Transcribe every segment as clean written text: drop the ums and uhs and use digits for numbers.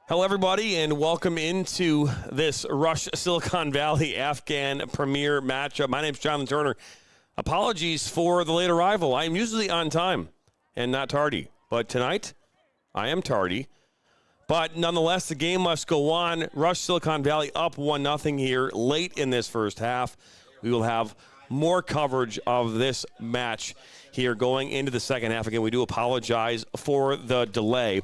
Hello, everybody, and welcome into this Rush Silicon Valley Afghan Premier matchup. My name's Jonathan Turner. Apologies for the late arrival. I am usually on time and not tardy, but tonight I am tardy. But nonetheless, the game must go on. Rush Silicon Valley up 1-0 here late in this first half. We will have more coverage of this match here going into the second half. Again, we do apologize for the delay.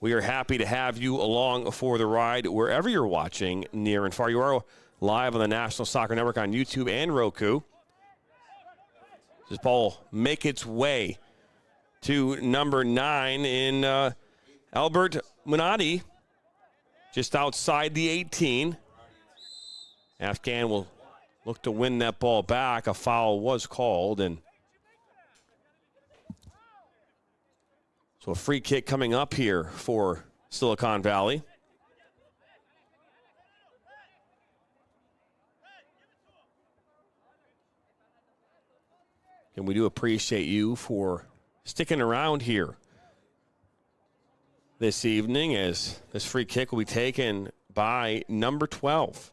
We are happy to have you along for the ride wherever you're watching, near and far. You are live on the National Soccer Network on YouTube and Roku. This ball make its way to number 9 in Albert Munadi, just outside the 18. Afghan will look to win that ball back. A foul was called, and so a free kick coming up here for Silicon Valley. And we do appreciate you for sticking around here this evening, as this free kick will be taken by number 12.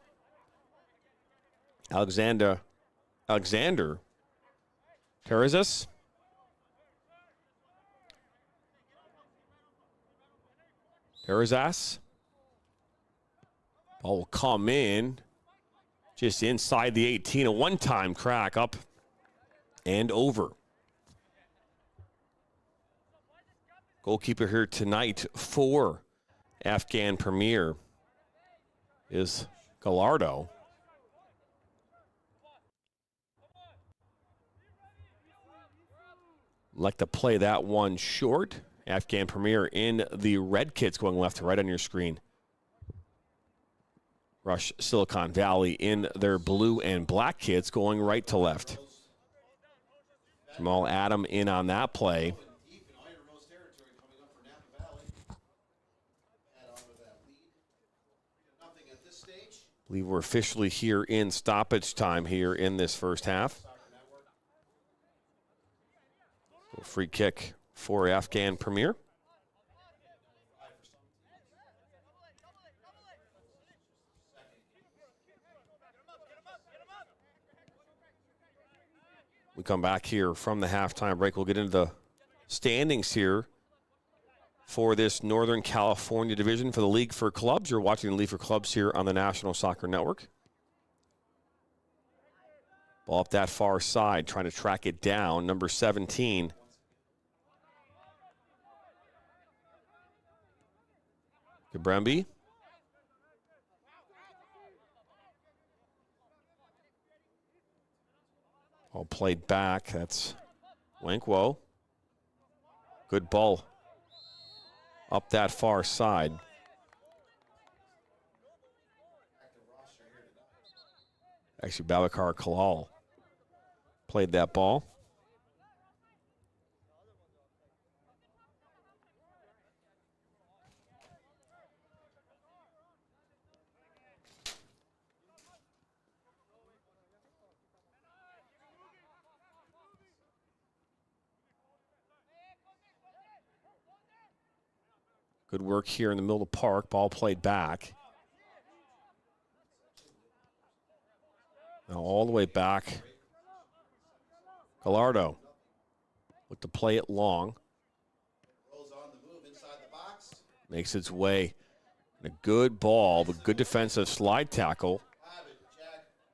Alexander Terezas. Terezas. Ball will come in just inside the 18. A one-time crack up and over. Goalkeeper here tonight for Afghan Premier is Gallardo. Like to play that one short. Afghan Premier in the red kits going left to right on your screen. Rush Silicon Valley in their blue and black kits going right to left. Jamal Adam in on that play. I believe we're officially here in stoppage time here in this first half. So free kick for Afghan Premier. We come back here from the halftime break. We'll get into the standings here for this Northern California division for the League for Clubs. You're watching the League for Clubs here on the National Soccer Network. Ball up that far side, trying to track it down. Number 17. Gabrembi. All played back. That's Wankwo. Good ball up that far side. Actually, Babakar Kalal played that ball. Good work here in the middle of the park. Ball played back. Now all the way back. Gallardo look to play it long. Makes its way. And a good ball, but good defensive slide tackle.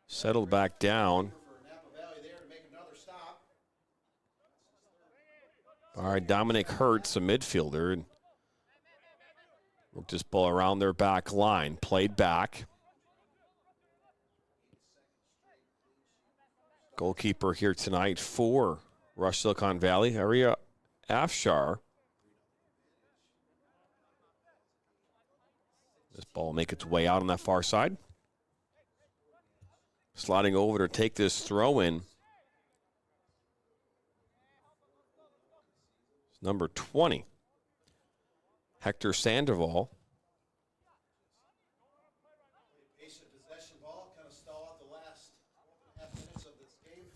Settled back down. All right, Dominic Hertz, a midfielder. And worked this ball around their back line. Played back. Goalkeeper here tonight for Rush Silicon Valley, Aria Afshar. This ball will make its way out on that far side. Sliding over to take this throw in. It's number 20. Hector Sandoval. Possession ball, kind of stall out the last half minutes of this game.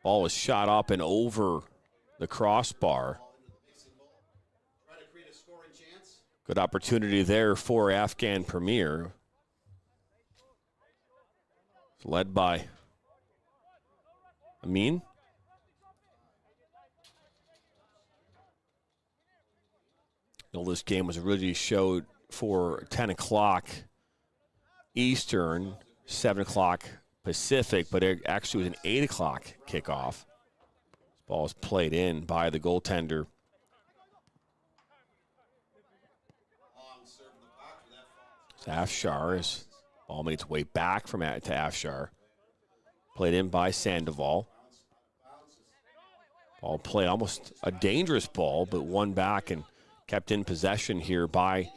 Ball was shot up and over the crossbar. Good opportunity there for Afghan Premier. Led by Amin. This game was originally showed for 10 o'clock Eastern, 7 o'clock Pacific, but it actually was an 8 o'clock kickoff. This ball is played in by the goaltender. Afshar, ball made its way back from to Afshar. Played in by Sandoval. Ball play, almost a dangerous ball, but won back and kept in possession here by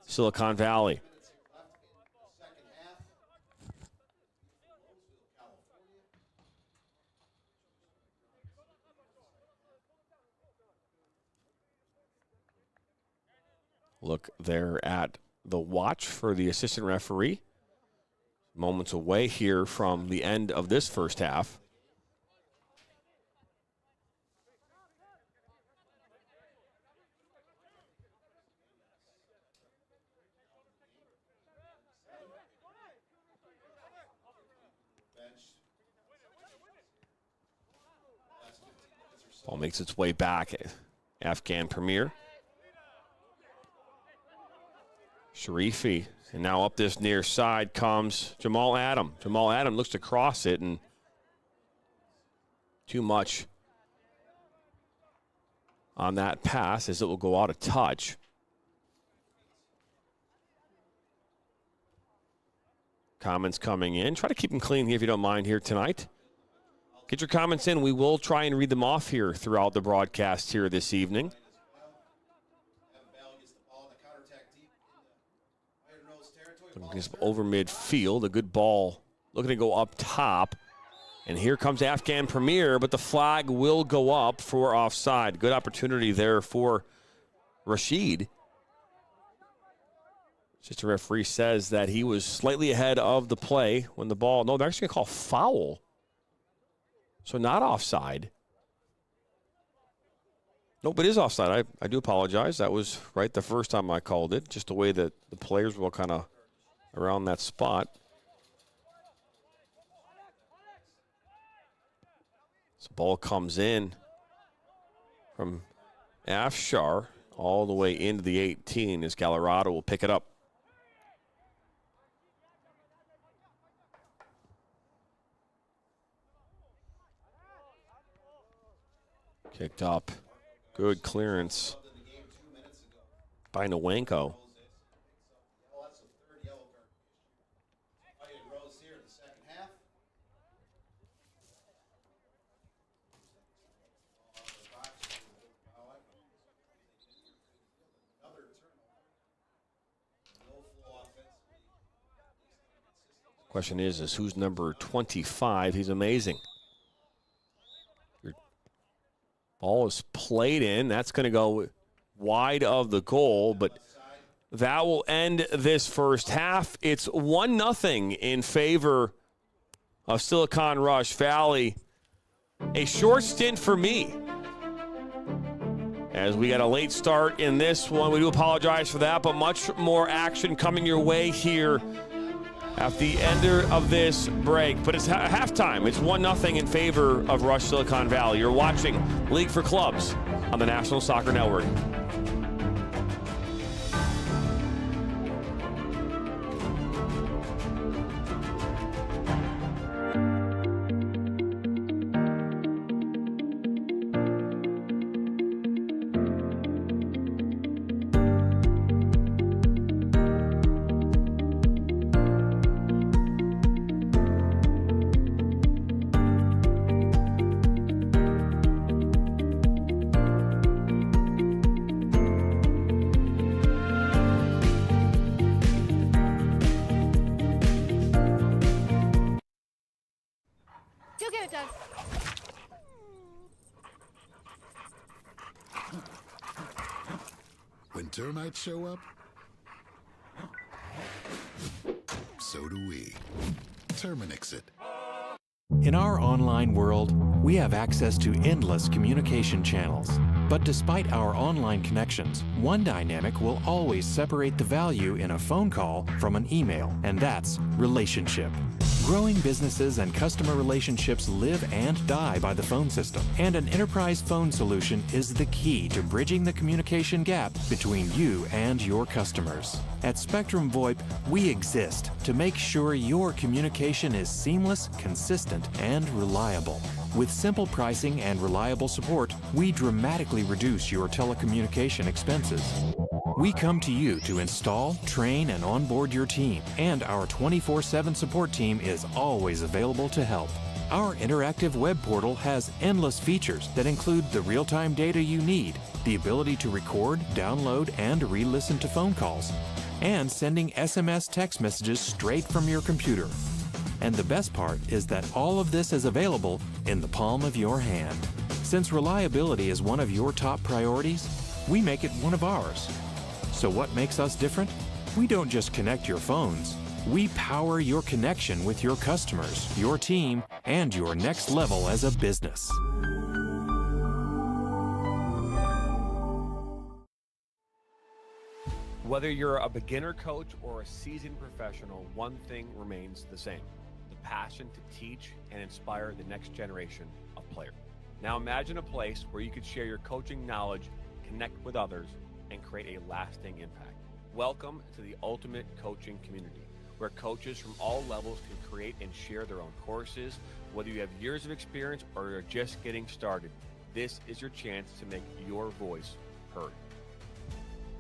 Silicon Valley. Look there at the watch for the assistant referee. Moments away here from the end of this first half. Ball makes its way back. Afghan Premier. Sharifi, and now up this near side comes Jamal Adam. Jamal Adam looks to cross it, and too much on that pass as it will go out of touch. Comments coming in. Try to keep them clean here if you don't mind here tonight. Get your comments in. We will try and read them off here throughout the broadcast here this evening. Over midfield, a good ball looking to go up top. And here comes Afghan Premier, but the flag will go up for offside. Good opportunity there for Rashid. Just a referee says that he was slightly ahead of the play when the ball, no, they're actually going to call foul. So not offside. Nope, it is offside. I do apologize. That was right the first time I called it. Just the way that the players were kind of around that spot. So ball comes in from Afshar all the way into the 18 as Colorado will pick it up. Kicked up. Good clearance by Nwanko. Question is who's number 25? He's amazing. Your ball is played in. That's going to go wide of the goal, but that will end this first half. It's 1-0 in favor of Silicon Rush Valley. A short stint for me, as we got a late start in this one. We do apologize for that, but much more action coming your way here at the end of this break. But it's halftime. It's 1-0 in favor of Rush Silicon Valley. You're watching League for Clubs on the National Soccer Network. When termites show up, so do we. Terminix it. In our online world, we have access to endless communication channels. But despite our online connections, one dynamic will always separate the value in a phone call from an email, and that's relationship. Growing businesses and customer relationships live and die by the phone system, and an enterprise phone solution is the key to bridging the communication gap between you and your customers. At Spectrum VoIP, we exist to make sure your communication is seamless, consistent, and reliable. With simple pricing and reliable support, we dramatically reduce your telecommunication expenses. We come to you to install, train, and onboard your team, and our 24/7 support team is always available to help. Our interactive web portal has endless features that include the real-time data you need, the ability to record, download, and re-listen to phone calls, and sending SMS text messages straight from your computer. And the best part is that all of this is available in the palm of your hand. Since reliability is one of your top priorities, we make it one of ours. So what makes us different? We don't just connect your phones. We power your connection with your customers, your team, and your next level as a business. Whether you're a beginner coach or a seasoned professional, one thing remains the same: the passion to teach and inspire the next generation of players. Now imagine a place where you could share your coaching knowledge, connect with others, and create a lasting impact. Welcome to the ultimate coaching community, where coaches from all levels can create and share their own courses. Whether you have years of experience or you're just getting started, this is your chance to make your voice heard.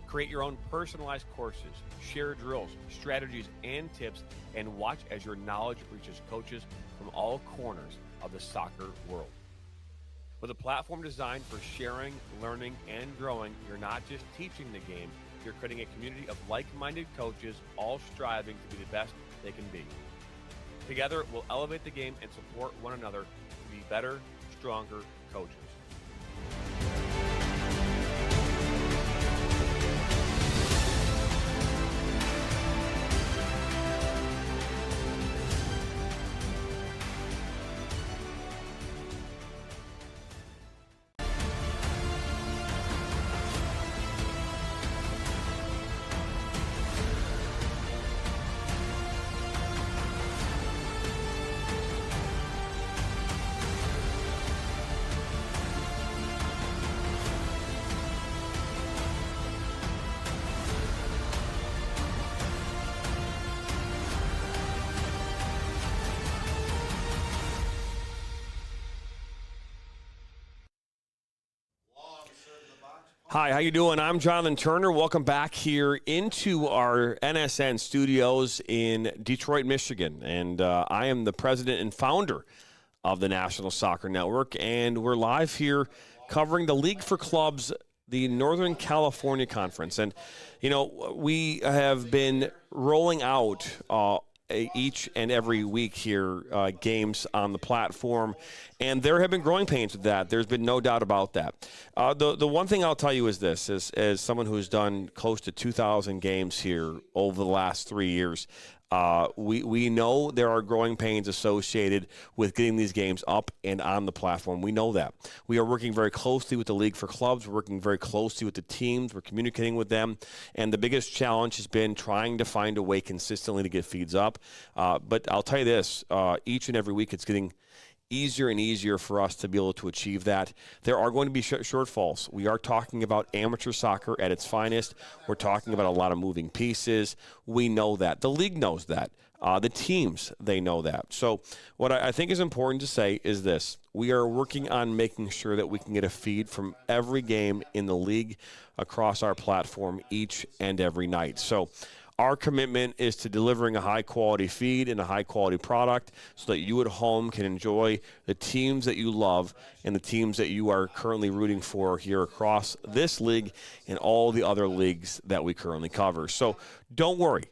Create your own personalized courses, share drills, strategies, and tips, and watch as your knowledge reaches coaches from all corners of the soccer world. With a platform designed for sharing, learning, and growing, you're not just teaching the game, you're creating a community of like-minded coaches, all striving to be the best they can be. Together, we'll elevate the game and support one another to be better, stronger coaches. Hi, how you doing? I'm Jonathan Turner. Welcome back here into our NSN studios in Detroit, Michigan. And I am the president and founder of the National Soccer Network. And we're live here covering the League for Clubs, the Northern California Conference. And, you know, we have been rolling out each and every week here games on the platform, and there have been growing pains with that. There's been no doubt about that. The one thing I'll tell you is this, as someone who's done close to 2,000 games here over the last 3 years, we know there are growing pains associated with getting these games up and on the platform. We know that. We are working very closely with the League for Clubs. We're working very closely with the teams. We're communicating with them. And the biggest challenge has been trying to find a way consistently to get feeds up. But I'll tell you this, each and every week it's getting easier and easier for us to be able to achieve that. There are going to be shortfalls. We are talking about amateur soccer at its finest. We're talking about a lot of moving pieces. We know that. The league knows that. The teams, they know that. So what I think is important to say is this. We are working on making sure that we can get a feed from every game in the league across our platform each and every night. So our commitment is to delivering a high-quality feed and a high-quality product so that you at home can enjoy the teams that you love and the teams that you are currently rooting for here across this league and all the other leagues that we currently cover. So don't worry.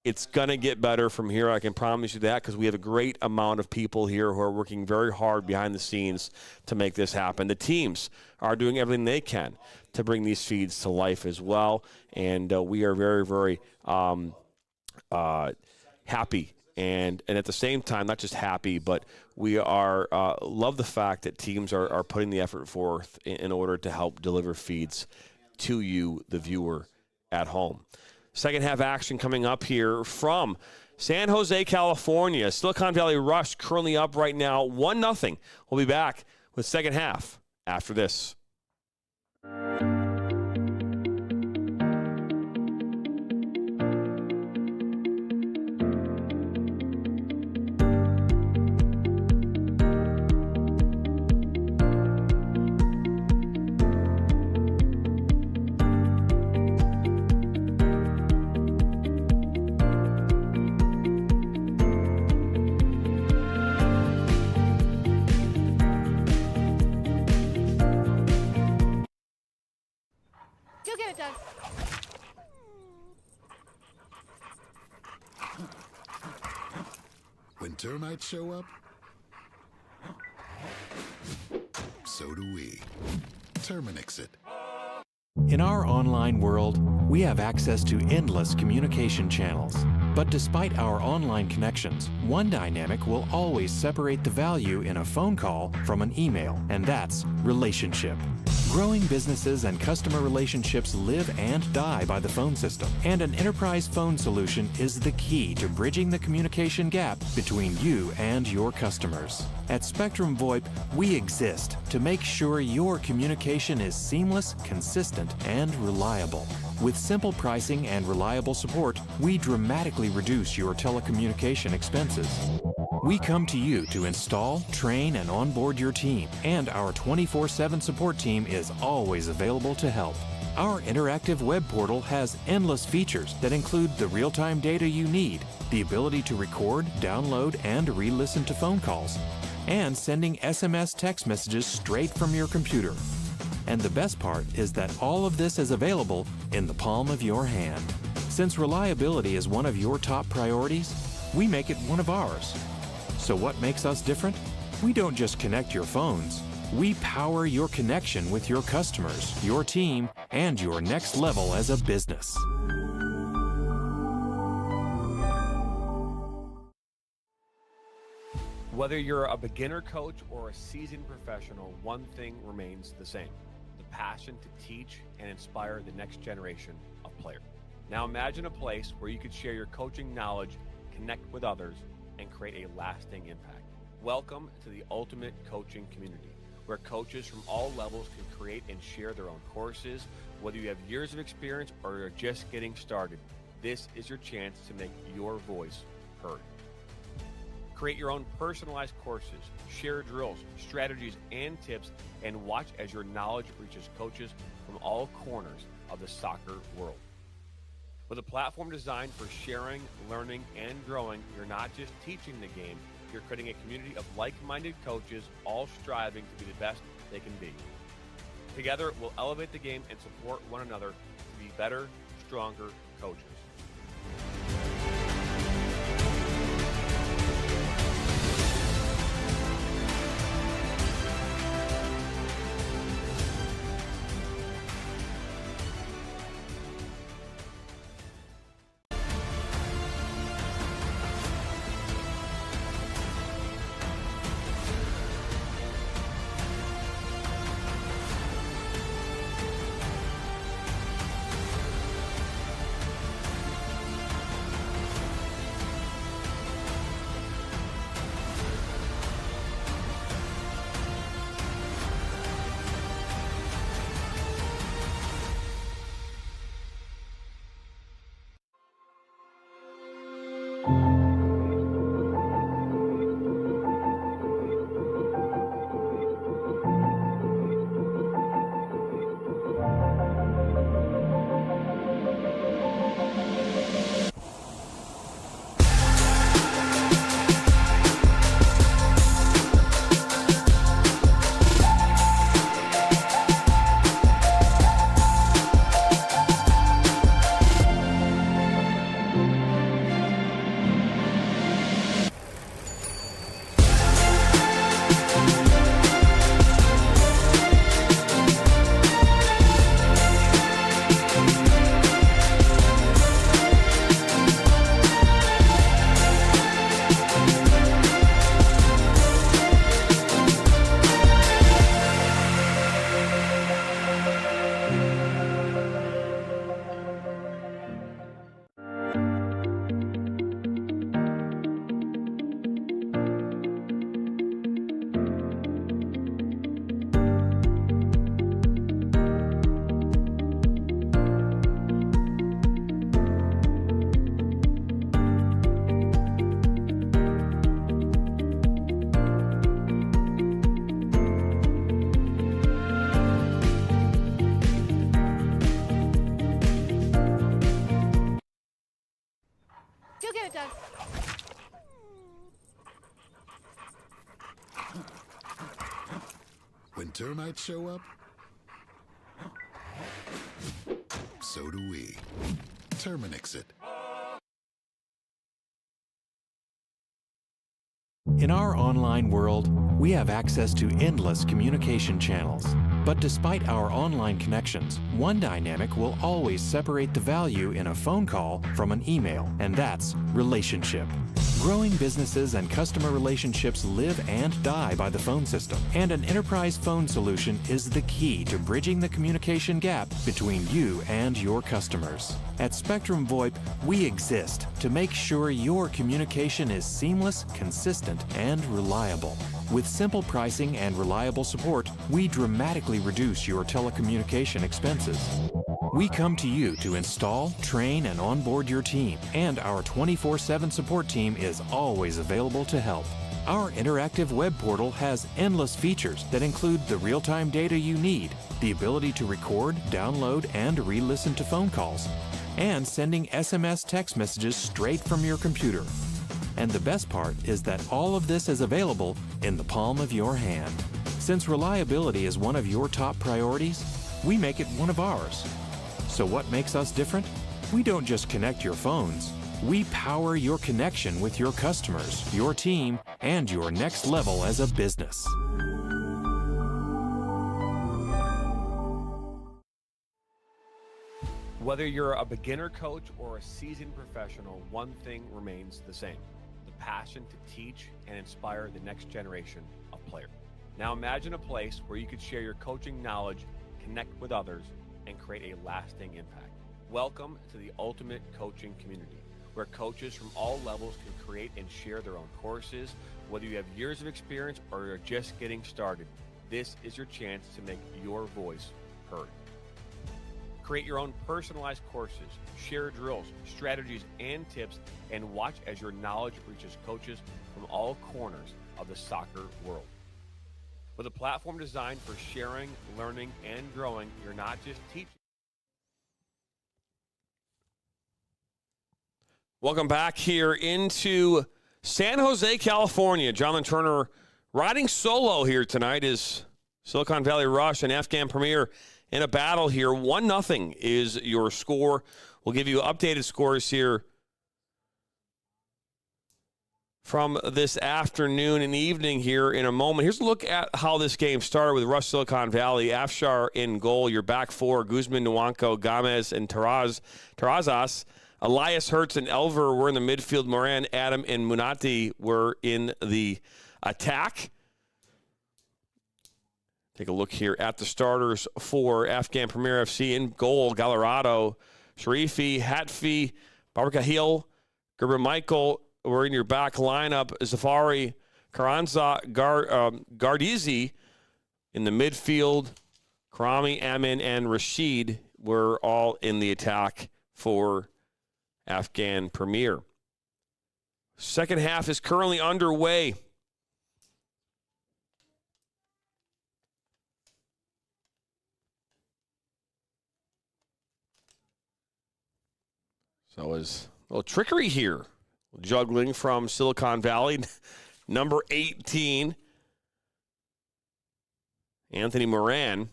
It's going to get better from here. I can promise you that, because we have a great amount of people here who are working very hard behind the scenes to make this happen. The teams are doing everything they can to bring these feeds to life as well. And we are very, very happy And at the same time, not just happy, but we are love the fact that teams are putting the effort forth in order to help deliver feeds to you, the viewer, at home. Second half action coming up here from San Jose, California. Silicon Valley Rush currently up right now 1-0. We'll be back with second half after this. You'll get it done. When termites show up, so do we. Terminix it. In our online world, we have access to endless communication channels. But despite our online connections, one dynamic will always separate the value in a phone call from an email, and that's relationship. Growing businesses and customer relationships live and die by the phone system, and an enterprise phone solution is the key to bridging the communication gap between you and your customers. At Spectrum VoIP, we exist to make sure your communication is seamless, consistent, and reliable. With simple pricing and reliable support, we dramatically reduce your telecommunication expenses. We come to you to install, train, and onboard your team, and our 24/7 support team is always available to help. Our interactive web portal has endless features that include the real-time data you need, the ability to record, download, and re-listen to phone calls, and sending SMS text messages straight from your computer. And the best part is that all of this is available in the palm of your hand. Since reliability is one of your top priorities, we make it one of ours. So what makes us different? We don't just connect your phones. We power your connection with your customers, your team, and your next level as a business. Whether you're a beginner coach or a seasoned professional, one thing remains the same: the passion to teach and inspire the next generation of players. Now imagine a place where you could share your coaching knowledge, connect with others, and create a lasting impact. Welcome to the ultimate coaching community, where coaches from all levels can create and share their own courses. Whether you have years of experience or you're just getting started, this is your chance to make your voice heard. Create your own personalized courses, share drills, strategies, and tips, and watch as your knowledge reaches coaches from all corners of the soccer world. With a platform designed for sharing, learning, and growing, you're not just teaching the game, you're creating a community of like-minded coaches, all striving to be the best they can be. Together, we'll elevate the game and support one another to be better, stronger coaches. Termites show up? So do we. Terminix it. In our online world, we have access to endless communication channels. But despite our online connections, one dynamic will always separate the value in a phone call from an email, and that's relationship. Growing businesses and customer relationships live and die by the phone system, and an enterprise phone solution is the key to bridging the communication gap between you and your customers. At Spectrum VoIP, we exist to make sure your communication is seamless, consistent, and reliable. With simple pricing and reliable support, we dramatically reduce your telecommunication expenses. We come to you to install, train, and onboard your team, and our 24/7 support team is always available to help. Our interactive web portal has endless features that include the real-time data you need, the ability to record, download, and re-listen to phone calls, and sending SMS text messages straight from your computer. And the best part is that all of this is available in the palm of your hand. Since reliability is one of your top priorities, we make it one of ours. So what makes us different? We don't just connect your phones. We power your connection with your customers, your team, and your next level as a business. Whether you're a beginner coach or a seasoned professional, one thing remains the same: the passion to teach and inspire the next generation of players. Now imagine a place where you could share your coaching knowledge, connect with others, and create a lasting impact. Welcome to the ultimate coaching community, where coaches from all levels can create and share their own courses. Whether you have years of experience or you're just getting started, this is your chance to make your voice heard. Create your own personalized courses, share drills, strategies, and tips, and watch as your knowledge reaches coaches from all corners of the soccer world. With a platform designed for sharing, learning, and growing, you're not just teaching. Welcome back here into San Jose, California. Jonathan Turner riding solo here tonight is Silicon Valley Rush and AFGHAN Premier in a battle here. 1-0 is your score. We'll give you updated scores here from this afternoon and evening here in a moment. Here's a look at how this game started with Rush Silicon Valley. Afshar in goal. Your back four: Guzman, Nwanko, Gomez, and Terrazas. Elias, Hertz, and Elver were in the midfield. Moran, Adam, and Munati were in the attack. Take a look here at the starters for AFGHAN Premier FC. In goal: Gallarado, Sharifi, Hatfi, Barkahil, Gerber Michael. Were in your back lineup: Zafari, Carranza, Gardizi. In the midfield, Karami, Amin, and Rashid were all in the attack for AFGHAN Premier. Second half is currently underway. So is a little trickery here. Juggling from Silicon Valley, number 18, Anthony Moran.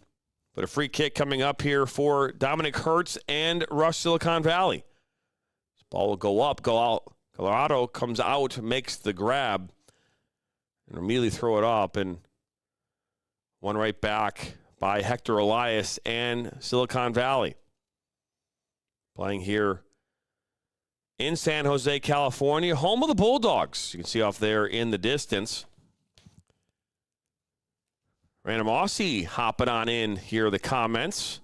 But a free kick coming up here for Dominic Hertz and Rush Silicon Valley. This ball will go up, go out. Colorado comes out, makes the grab, and immediately throw it up. And one right back by Hector Elias and Silicon Valley. Playing here in San Jose, California, home of the Bulldogs. You can see off there in the distance. Random Aussie hopping on in here, the comments.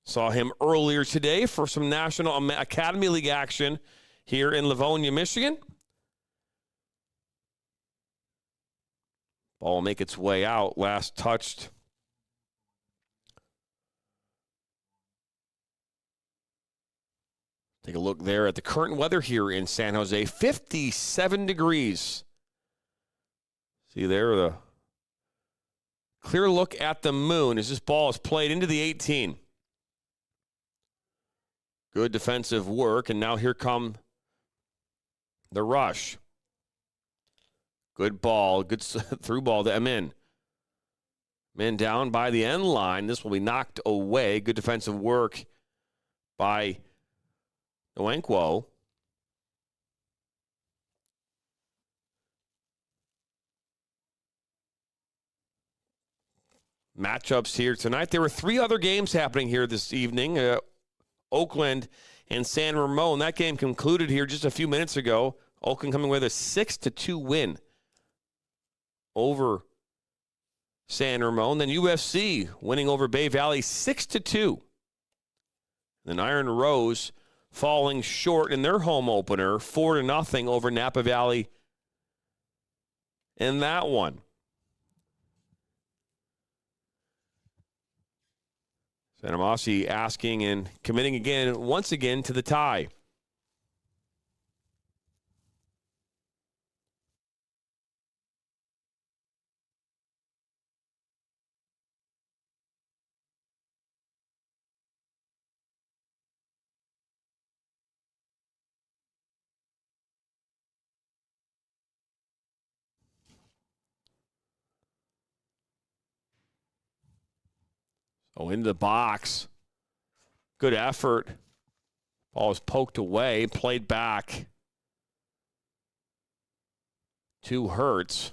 Saw him earlier today for some National Academy League action here in Livonia, Michigan. Ball will make its way out. Last touched. Take a look there at the current weather here in San Jose. 57 degrees. See there the clear look at the moon as this ball is played into the 18. Good defensive work, and now here come the Rush. Good ball, good through ball to Emin. Men down by the end line. This will be knocked away. Good defensive work by Nwankwo. Matchups here tonight. There were 3 other games happening here this evening. Oakland and San Ramon. That game concluded here just a few minutes ago. Oakland coming with a 6-2 win over San Ramon. Then UFC winning over Bay Valley 6-2. Then Iron Rose falling short in their home opener 4-0 over Napa Valley in that one. Sanamasi asking and committing once again to the tie. Oh, into the box. Good effort. Ball was poked away, played back to Hurts.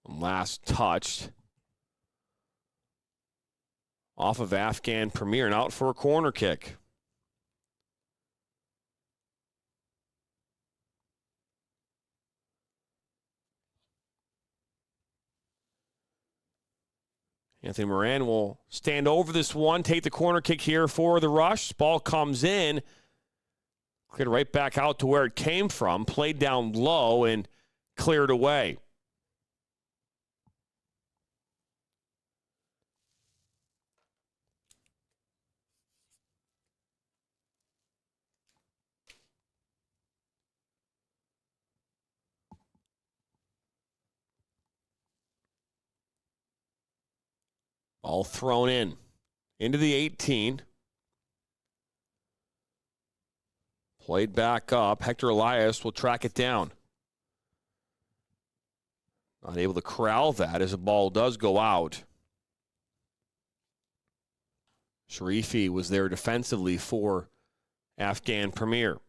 Last touched off of Afghan Premier and out for a corner kick. Anthony Moran will stand over this one, take the corner kick here for the Rush. Ball comes in, cleared right back out to where it came from, played down low and cleared away. All thrown in into the 18. Played back up. Hector Elias will track it down. Not able to corral that as the ball does go out. Sharifi was there defensively for Afghan Premier.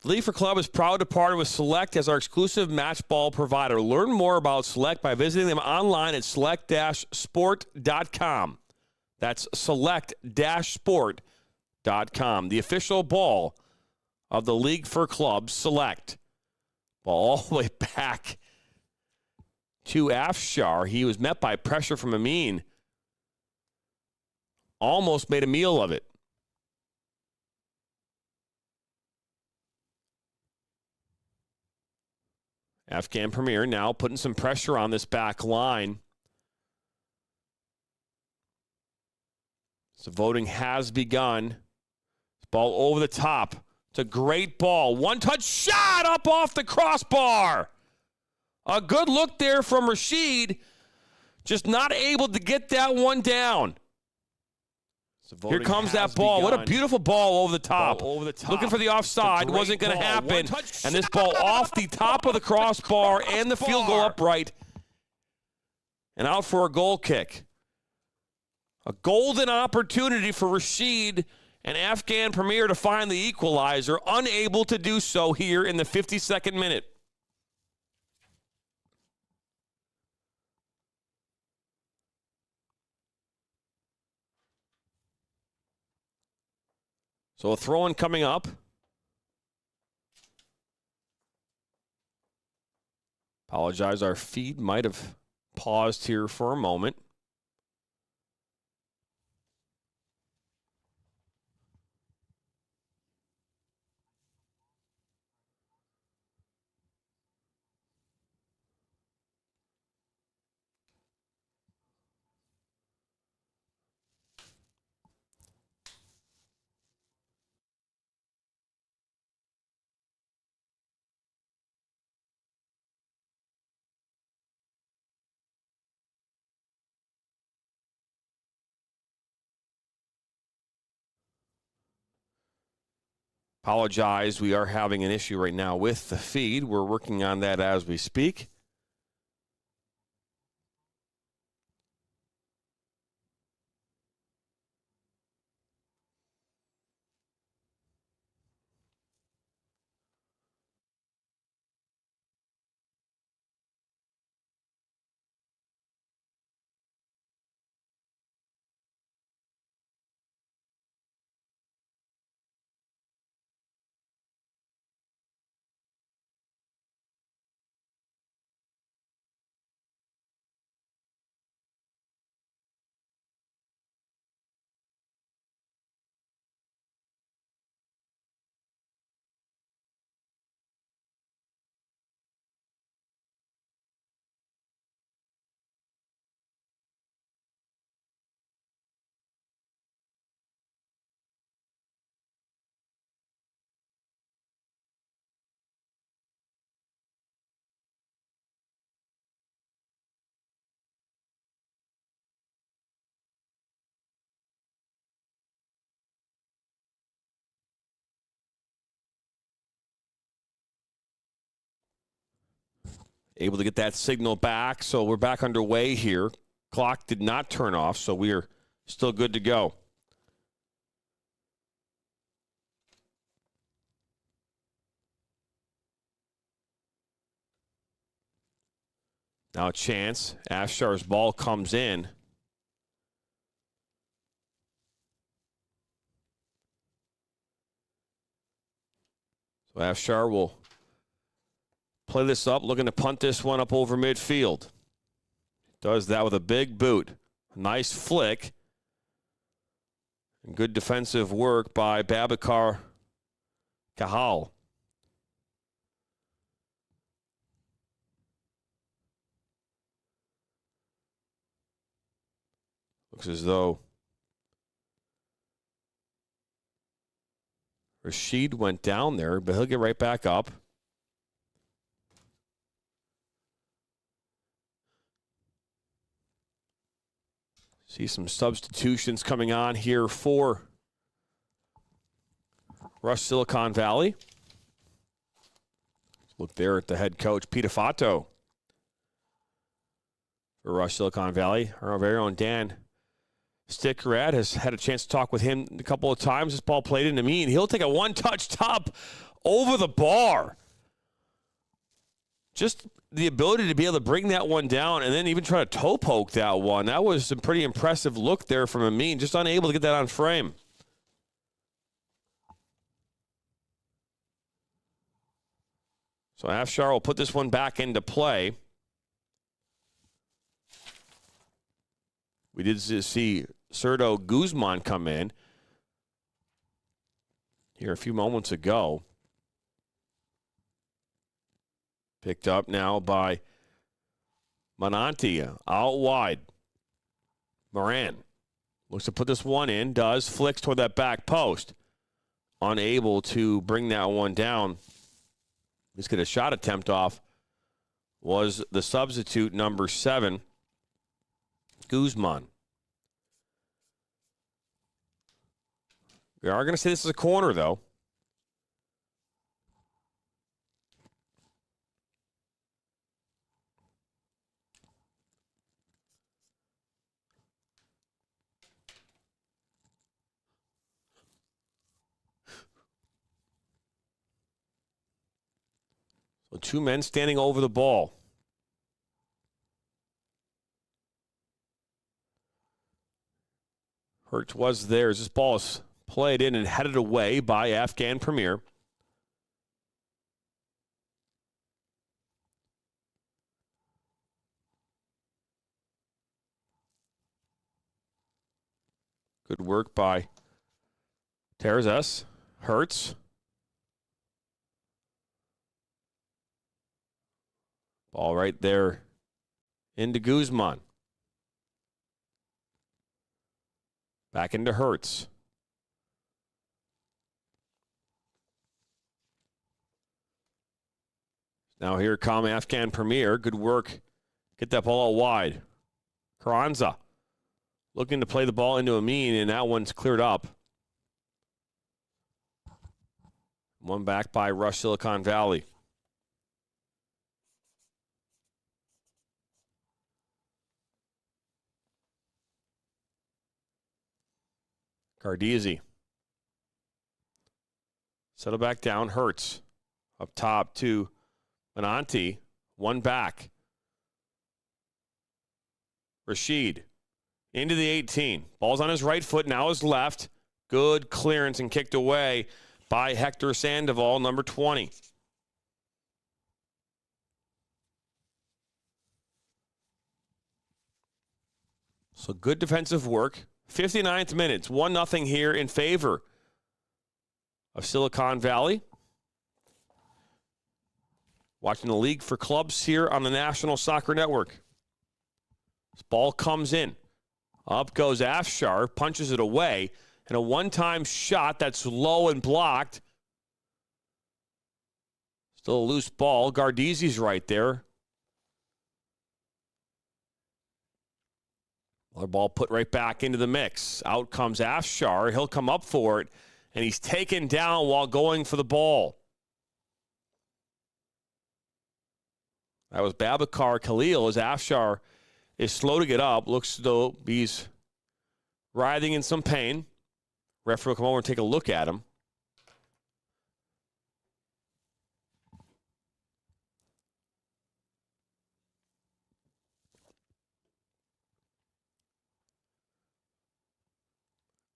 The League for Club is proud to partner with Select as our exclusive match ball provider. Learn more about Select by visiting them online at select-sport.com. That's select-sport.com. The official ball of the League for Club, Select. Ball all the way back to Afshar. He was met by pressure from Amin. Almost made a meal of it. Afghan Premier now putting some pressure on this back line. So voting has begun. Ball over the top. It's a great ball. One-touch shot up off the crossbar. A good look there from Rashid. Just not able to get that one down. So here comes that ball. What a beautiful ball over the top. Looking for the offside. Wasn't going to happen. And this ball off the top of the crossbar and the field goal upright. And out for a goal kick. A golden opportunity for Rashid and Afghan Premier to find the equalizer. Unable to do so here in the 52nd minute. So a throw-in coming up. Apologize, our feed might have paused here for a moment. Apologize, we are having an issue right now with the feed. We're working on that as we speak. Able to get that signal back, so we're back underway here. Clock did not turn off, so we are still good to go. Now a chance. Afshar's ball comes in. So Afshar will play this up, looking to punt this one up over midfield. Does that with a big boot. Nice flick. And good defensive work by Babakar Kahal. Looks as though Rashid went down there, but he'll get right back up. See some substitutions coming on here for Rush Silicon Valley. Look there at the head coach, Peter Fato, for Rush Silicon Valley. Our very own Dan Stickerad has had a chance to talk with him a couple of times. This ball played into me, and he'll take a one-touch top over the bar. Just the ability to be able to bring that one down and then even try to toe poke that one. That was a pretty impressive look there from Amin, just unable to get that on frame. So Afshar will put this one back into play. We did see Serdo Guzman come in here a few moments ago. Picked up now by Mananti out wide. Moran looks to put this one in, does, flicks toward that back post. Unable to bring that one down. Let's get a shot attempt off. Was the substitute number 7, Guzman. We are going to say this is a corner, though. So 2 men standing over the ball. Hertz was there as this ball is played in and headed away by Afghan Premier. Good work by Terzes. Hertz. Ball right there into Guzman. Back into Hertz. Now here come Afghan Premier. Good work. Get that ball out wide. Carranza looking to play the ball into Amin, and that one's cleared up. One back by Rush Silicon Valley. Gardizzi. Settle back down. Hurts. Up top to Benanti. One back. Rashid. Into the 18. Ball's on his right foot. Now his left. Good clearance and kicked away by Hector Sandoval, number 20. So good defensive work. 59th minute. 1-0 here in favor of Silicon Valley. Watching the League for Clubs here on the National Soccer Network. This ball comes in. Up goes Afshar, punches it away, and a one-time shot that's low and blocked. Still a loose ball. Gardizzi's right there. Another ball put right back into the mix. Out comes Afshar. He'll come up for it, and he's taken down while going for the ball. That was Babacar Khalil as Afshar is slow to get up. Looks as though he's writhing in some pain. Referee will come over and take a look at him.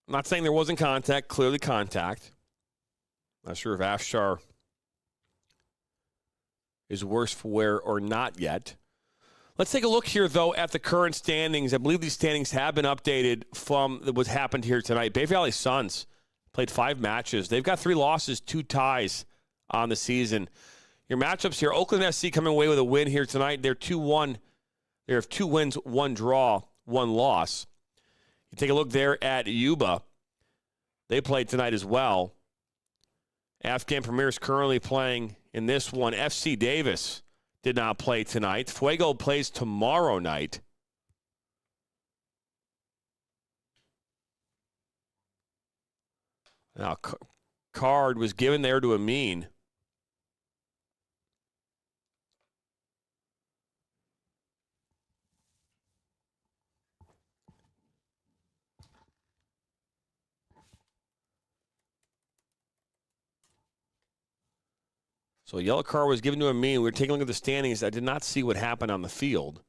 I'm not saying there wasn't contact. Clearly contact. Not sure if Afshar is worse for wear or not yet. Let's take a look here, though, at the current standings. I believe these standings have been updated from what happened here tonight. Bay Valley Suns played 5 matches. They've got 3 losses, 2 ties on the season. Your matchups here, Oakland SC coming away with a win here tonight. They're 2-1. They have 2 wins, 1 draw, 1 loss. You take a look there at Yuba. They played tonight as well. AFGHAN Premier is currently playing in this one. FC Davis did not play tonight. Fuego plays tomorrow night. Now, card was given there to Amin. So a yellow card was given to Amin. We were taking a look at the standings. I did not see what happened on the field.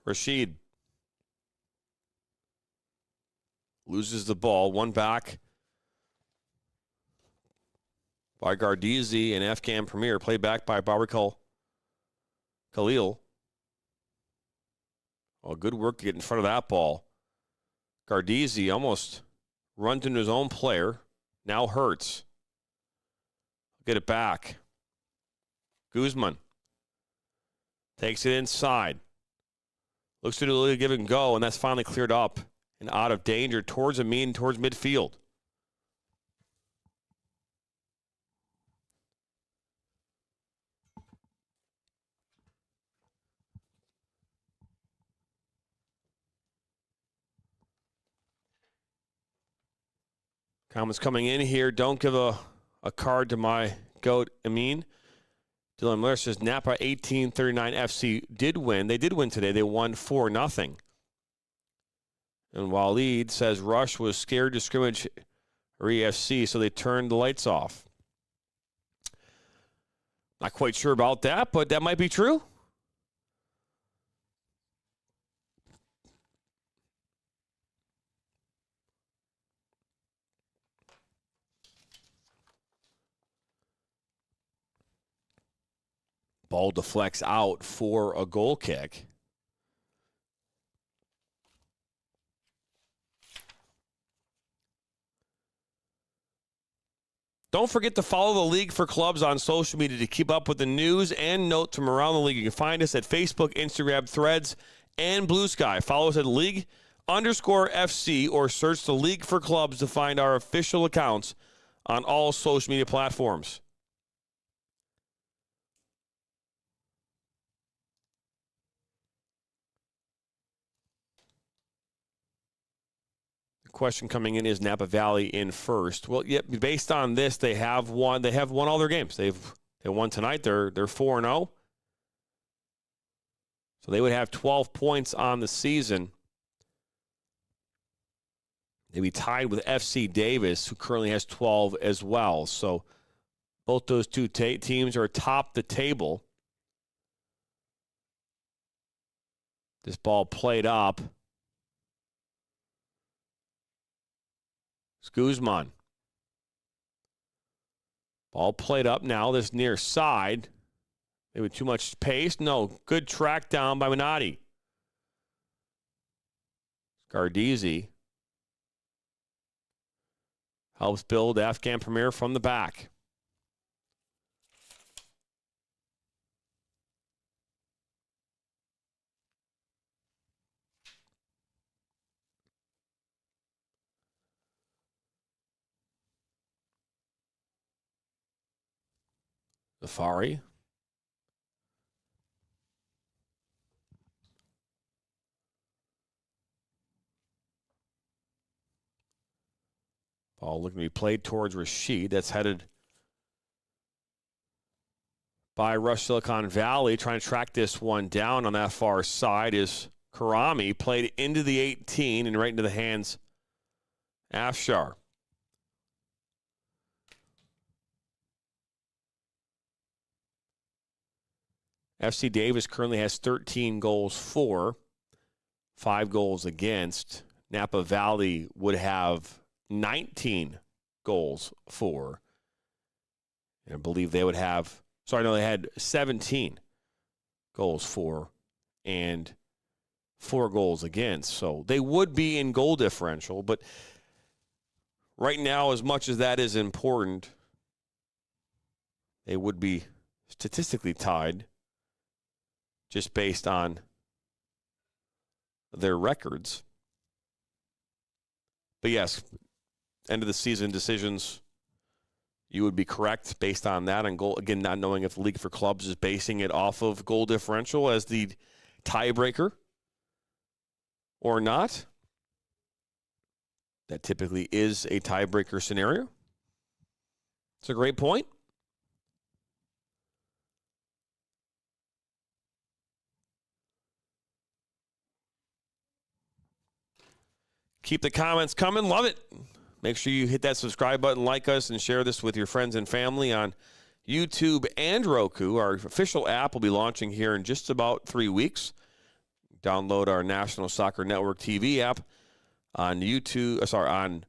Rashid loses the ball. One back by Gardizzi and AFGHAN Premier. Played back by Babacar Khalil. Oh, good work to get in front of that ball. Gardizzi almost runs into his own player. Now Hurts. Get it back. Guzman takes it inside. Looks to do a give and go, and that's finally cleared up and out of danger towards Amin, towards midfield. Comments coming in here. Don't give a card to my goat, Amin. Dylan Miller says Napa 1839 FC did win. They did win today. They won 4-0. And Waleed says Rush was scared to scrimmage FC, so they turned the lights off. Not quite sure about that, but that might be true. Ball deflects out for a goal kick. Don't forget to follow the League for Clubs on social media to keep up with the news and notes from around the league. You can find us at Facebook, Instagram, Threads, and Blue Sky. Follow us at League_FC or search the League for Clubs to find our official accounts on all social media platforms. Question coming in, is Napa Valley in first? Well, yeah, based on this, they have won. They have won all their games. They won tonight. They're 4-0. So they would have 12 points on the season. They'd be tied with FC Davis, who currently has 12 as well. So both those two teams are atop the table. This ball played up. Guzman. Ball played up now, this near side. Maybe too much pace. No, good track down by Minotti. Scardizzi helps build Afghan Premier from the back. Zafari. Ball looking to be played towards Rashid. That's headed by Rush Silicon Valley. Trying to track this one down on that far side is Karami. Played into the 18 and right into the hands Afshar. FC Davis currently has 13 goals for, 5 goals against. Napa Valley would have 19 goals for. And I believe they would have, they had 17 goals for and 4 goals against. So they would be in goal differential. But right now, as much as that is important, they would be statistically tied just based on their records. But yes, end of the season decisions, you would be correct based on that. And goal, again, not knowing if the League for Clubs is basing it off of goal differential as the tiebreaker or not. That typically is a tiebreaker scenario. It's a great point. Keep the comments coming. Love it. Make sure you hit that subscribe button, like us, and share this with your friends and family on YouTube and Roku. Our official app will be launching here in just about 3 weeks. Download our National Soccer Network TV app on on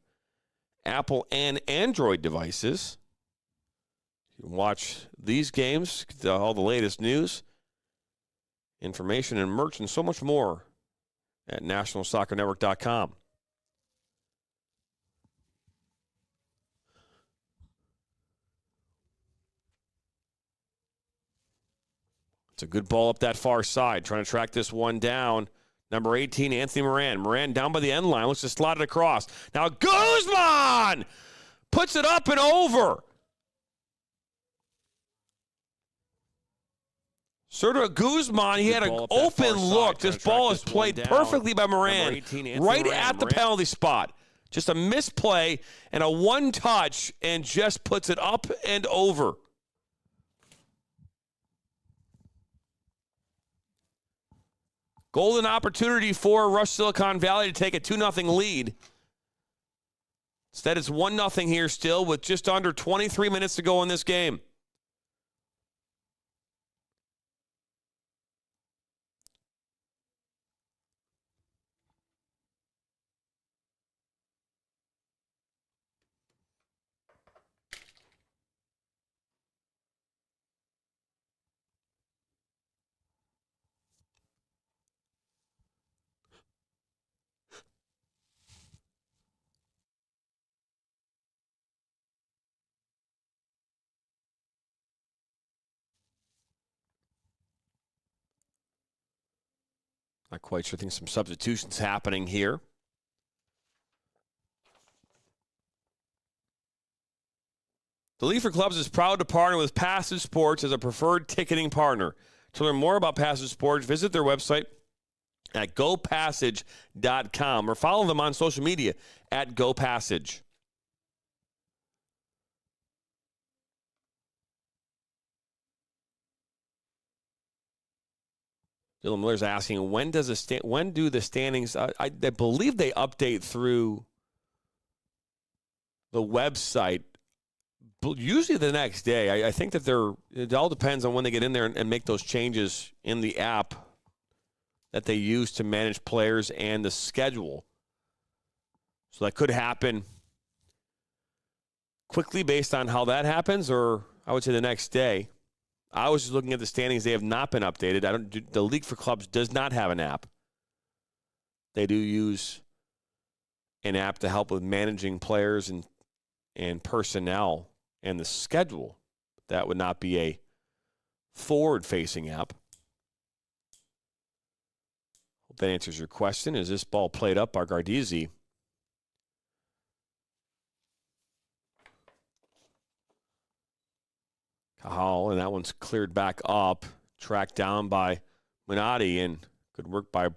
Apple and Android devices. You can watch these games, all the latest news, information, and merch, and so much more at nationalsoccernetwork.com. It's a good ball up that far side. Trying to track this one down. Number 18, Anthony Moran. Moran down by the end line. Looks to slot it across. Now Guzman puts it up and over. Sergio Guzman, he had an open look. This ball is played perfectly by Moran. Right at the penalty spot. Just a misplay and a one-touch and just puts it up and over. Golden opportunity for Rush Silicon Valley to take a 2-0 lead. Instead, it's 1-0 here still with just under 23 minutes to go in this game. Not quite sure. I think some substitutions happening here. The League for Clubs is proud to partner with Passage Sports as a preferred ticketing partner. To learn more about Passage Sports, visit their website at gopassage.com or follow them on social media at gopassage. Dylan Miller's asking, when do the standings, I believe they update through the website, usually the next day. I think that it all depends on when they get in there and make those changes in the app that they use to manage players and the schedule. So that could happen quickly based on how that happens, or I would say the next day. I was just looking at the standings. They have not been updated. The League for Clubs does not have an app. They do use an app to help with managing players and personnel and the schedule. That would not be a forward-facing app. Hope that answers your question. Is this ball played up by Gardizzi? Cajal, and that one's cleared back up, tracked down by Minotti, and good work by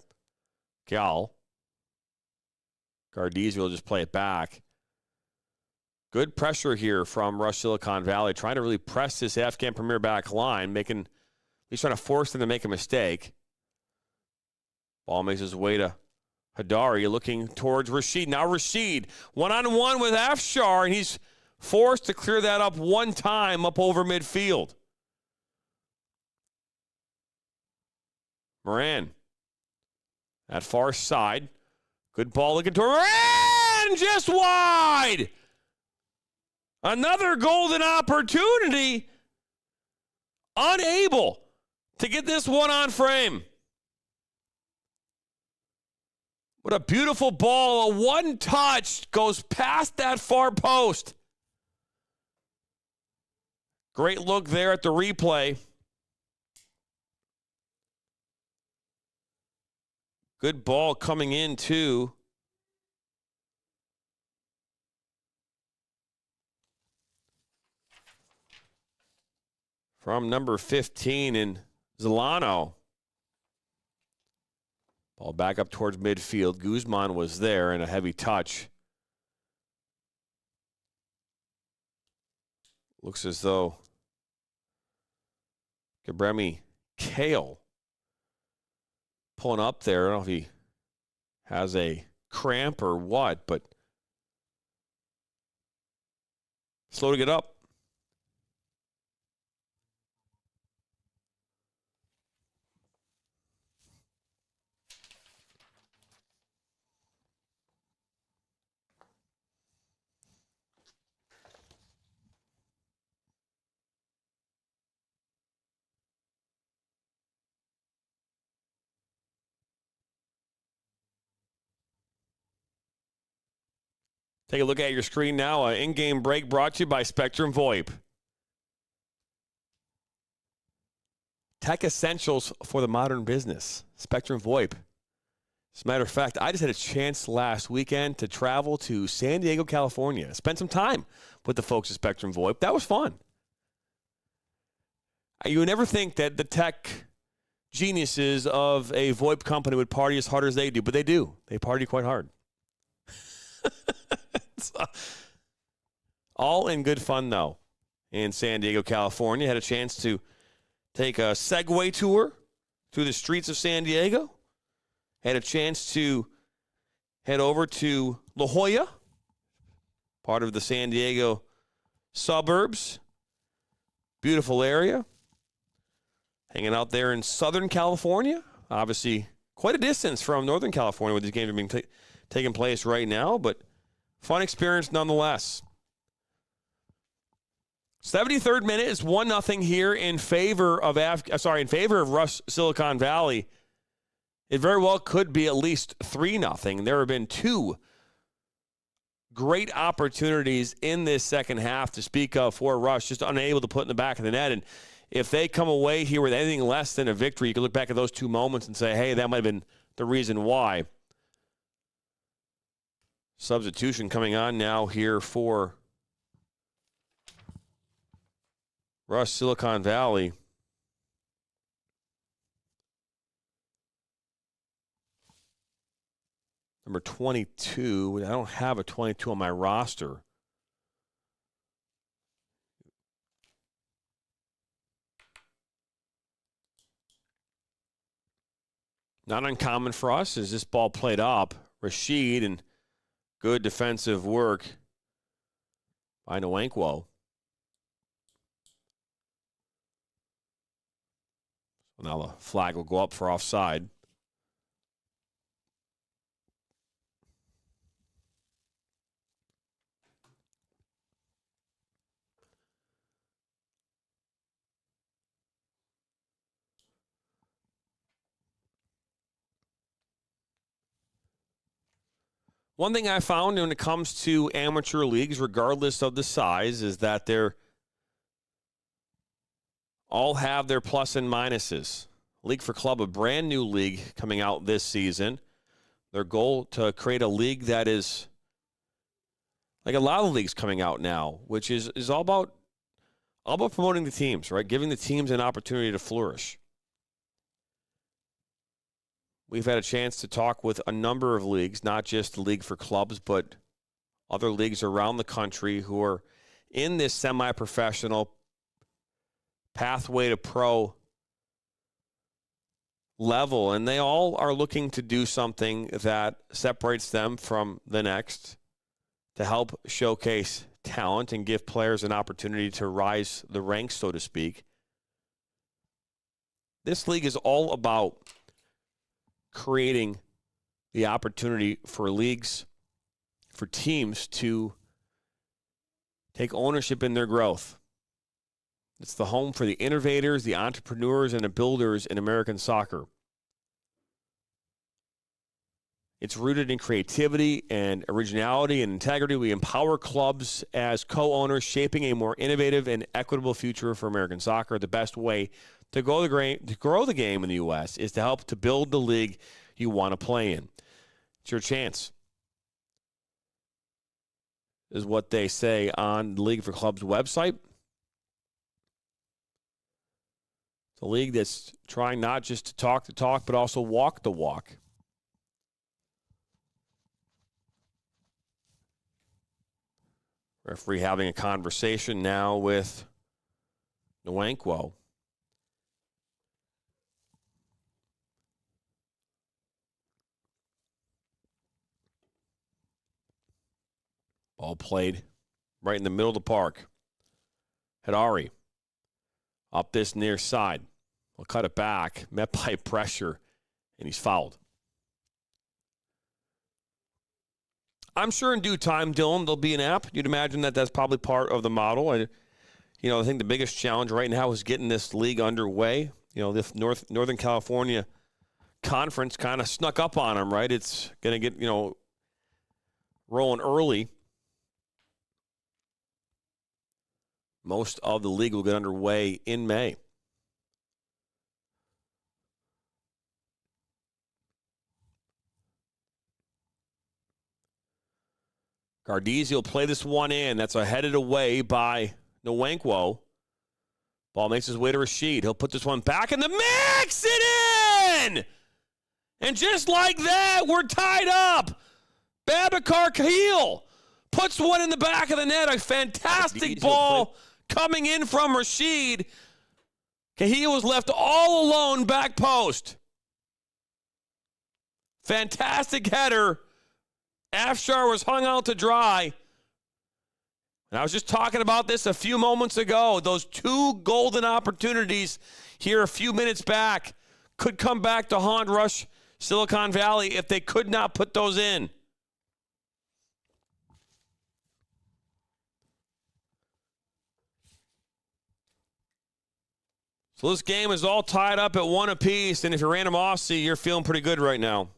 Gal. Gardizzi will just play it back. Good pressure here from Rush Silicon Valley, trying to really press this AFGHAN Premier back line, at least trying to force them to make a mistake. Ball makes his way to Hadari, looking towards Rashid. Now Rashid, one-on-one with Afshar, and he's forced to clear that up one time up over midfield. Moran, that far side. Good ball looking toward Moran, just wide. Another golden opportunity. Unable to get this one on frame. What a beautiful ball. A one touch goes past that far post. Great look there at the replay. Good ball coming in, too. From number 15 in Zolano. Ball back up towards midfield. Guzman was there, and a heavy touch. Looks as though Gabremi Kale pulling up there. I don't know if he has a cramp or what, but slow to get up. Take a look at your screen now. An in-game break brought to you by Spectrum VoIP. Tech essentials for the modern business. Spectrum VoIP. As a matter of fact, I just had a chance last weekend to travel to San Diego, California. Spend some time with the folks at Spectrum VoIP. That was fun. You would never think that the tech geniuses of a VoIP company would party as hard as they do, but they do. They party quite hard. All in good fun, though, in San Diego, California. Had a chance to take a Segway tour through the streets of San Diego. Had a chance to head over to La Jolla, part of the San Diego suburbs. Beautiful area. Hanging out there in Southern California. Obviously, quite a distance from Northern California where these games are being taking place right now, but fun experience nonetheless. 73rd minute is 1-0 here in favor of Rush Silicon Valley. It very well could be at least 3-0. There have been two great opportunities in this second half to speak of for Rush, just unable to put in the back of the net. And if they come away here with anything less than a victory, you can look back at those two moments and say, hey, that might have been the reason why. Substitution coming on now here for Rush Silicon Valley. Number 22. I don't have a 22 on my roster. Not uncommon for us as this ball played up. Rashid, and good defensive work by Nwankwo. So now the flag will go up for offside. One thing I found when it comes to amateur leagues, regardless of the size, is that they're all have their plus and minuses. League for Club, a brand new league coming out this season. Their goal to create a league that is like a lot of leagues coming out now, which is all about promoting the teams, right? Giving the teams an opportunity to flourish. We've had a chance to talk with a number of leagues, not just the League for Clubs, but other leagues around the country who are in this semi-professional pathway to pro level, and they all are looking to do something that separates them from the next to help showcase talent and give players an opportunity to rise the ranks, so to speak. This league is all about creating the opportunity for leagues, for teams to take ownership in their growth. It's the home for the innovators, the entrepreneurs, and the builders in American soccer. It's rooted in creativity and originality and integrity. We empower clubs as co-owners, shaping a more innovative and equitable future for American soccer. The best way to grow the game in the U.S. is to help to build the league you want to play in. It's your chance, is what they say on the League for Clubs website. It's a league that's trying not just to talk the talk, but also walk the walk. Referee having a conversation now with Nwankwo. Ball played right in the middle of the park. Hadari up this near side. Will cut it back, met by pressure, and he's fouled. I'm sure in due time, Dylan, there'll be an app. You'd imagine that that's probably part of the model. I think the biggest challenge right now is getting this league underway. This Northern California conference kind of snuck up on them, right? It's going to get, rolling early. Most of the league will get underway in May. Gardesi will play this one in. That's headed away by Nwankwo. Ball makes his way to Rashid. He'll put this one back in the mix. It in! And just like that, we're tied up. Babacar Kahil puts one in the back of the net. A fantastic ball coming in from Rashid. Kahil was left all alone back post. Fantastic header. Afshar was hung out to dry. And I was just talking about this a few moments ago. Those two golden opportunities here a few minutes back could come back to haunt Rush Silicon Valley if they could not put those in. So this game is all tied up at 1 apiece, and if you're Animosity, you're feeling pretty good right now.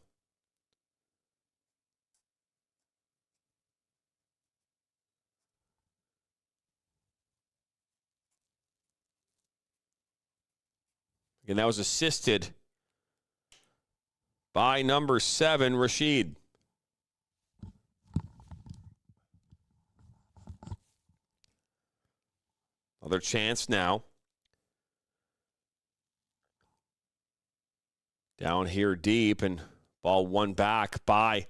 And that was assisted by number 7, Rashid. Another chance now. Down here deep, and ball won back by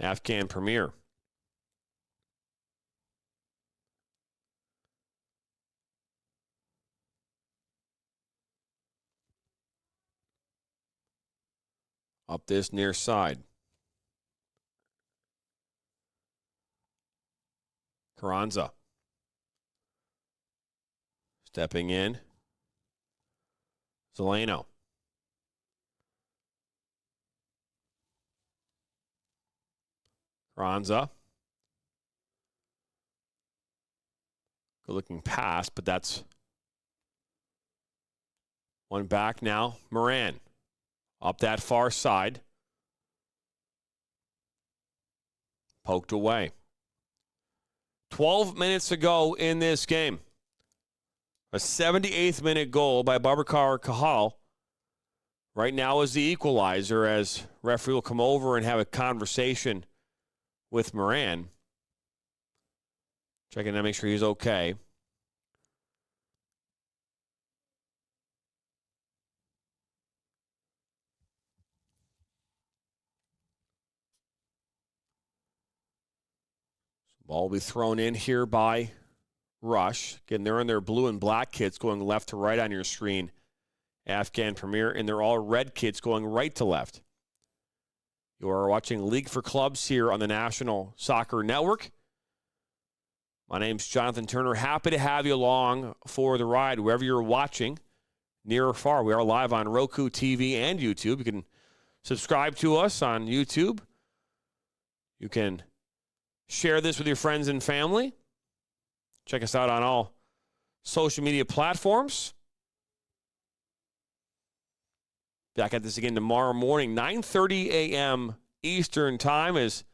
AFGHAN Premier. Up this near side. Carranza. Stepping in. Zeleno. Carranza. Good looking pass, but that's one back now. Moran. Up that far side. Poked away. 12 minutes ago in this game. A 78th minute goal by Babacar Cajal. Right now is the equalizer, as referee will come over and have a conversation with Moran. Checking to make sure he's okay. Ball will be thrown in here by Rush. Again, they're in their blue and black kits going left to right on your screen. AFGHAN Premier, and they're all red kits going right to left. You are watching League for Clubs here on the National Soccer Network. My name's Jonathan Turner. Happy to have you along for the ride wherever you're watching, near or far. We are live on Roku TV and YouTube. You can subscribe to us on YouTube. You can share this with your friends and family. Check us out on all social media platforms. Back at this again tomorrow morning, 9:30 a.m. Eastern Time, as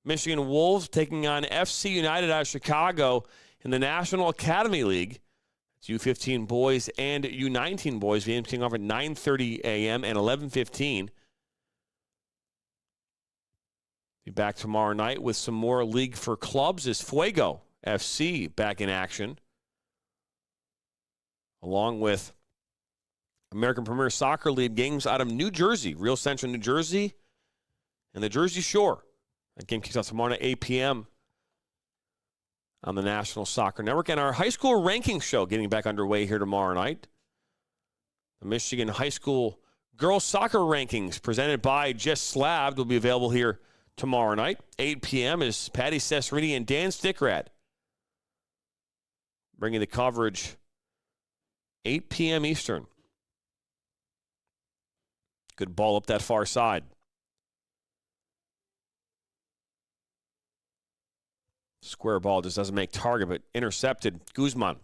Michigan Wolves taking on FC United out of Chicago in the National Academy League. It's U15 boys and U19 boys. The game kicking off at 9:30 a.m. and 11:15. Be back tomorrow night with some more League for Clubs as Fuego FC back in action, along with American Premier Soccer League games out of New Jersey, Real Central New Jersey, and the Jersey Shore. That game kicks off tomorrow at 8 p.m. on the National Soccer Network. And our high school ranking show getting back underway here tomorrow night. The Michigan High School Girls Soccer Rankings presented by Just Slabbed will be available here tomorrow night. 8 p.m. is Patty Cesarini and Dan Stickrad bringing the coverage 8 p.m. Eastern. Good ball up that far side. Square ball just doesn't make target, but intercepted. Guzman.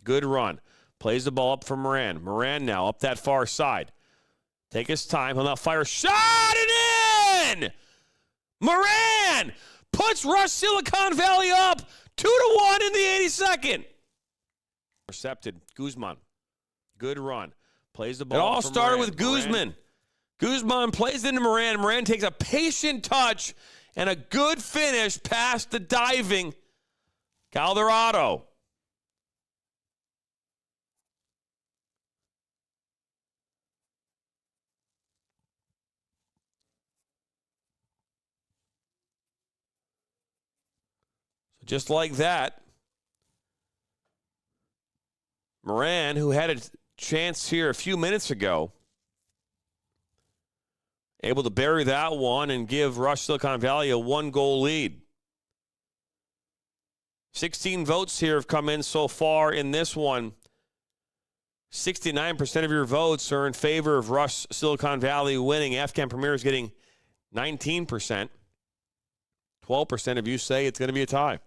Good run. Plays the ball up for Moran. Moran now up that far side. Take his time. He'll now fire. Shot it in! Moran puts Rush Silicon Valley up 2-1 in the 82nd. Intercepted. Guzman. Good run. Plays the ball. It all started with Guzman. Guzman plays into Moran. Moran takes a patient touch and a good finish past the diving Calderado. So just like that, Moran, who had a chance here a few minutes ago, able to bury that one and give Rush Silicon Valley a 1-goal lead. 16 votes here have come in so far in this one. 69% of your votes are in favor of Rush Silicon Valley winning. AFGHAN Premier is getting 19%. 12% of you say it's going to be a tie.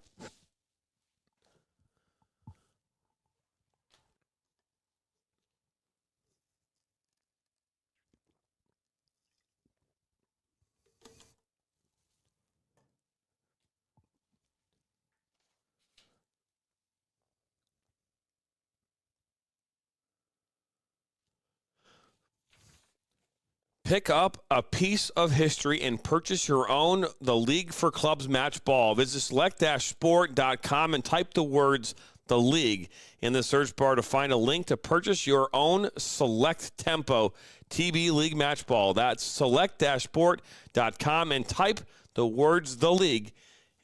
Pick up a piece of history and purchase your own The League for Clubs match ball. Visit select-sport.com and type the words The League in the search bar to find a link to purchase your own Select Tempo TB League match ball. That's select-sport.com and type the words The League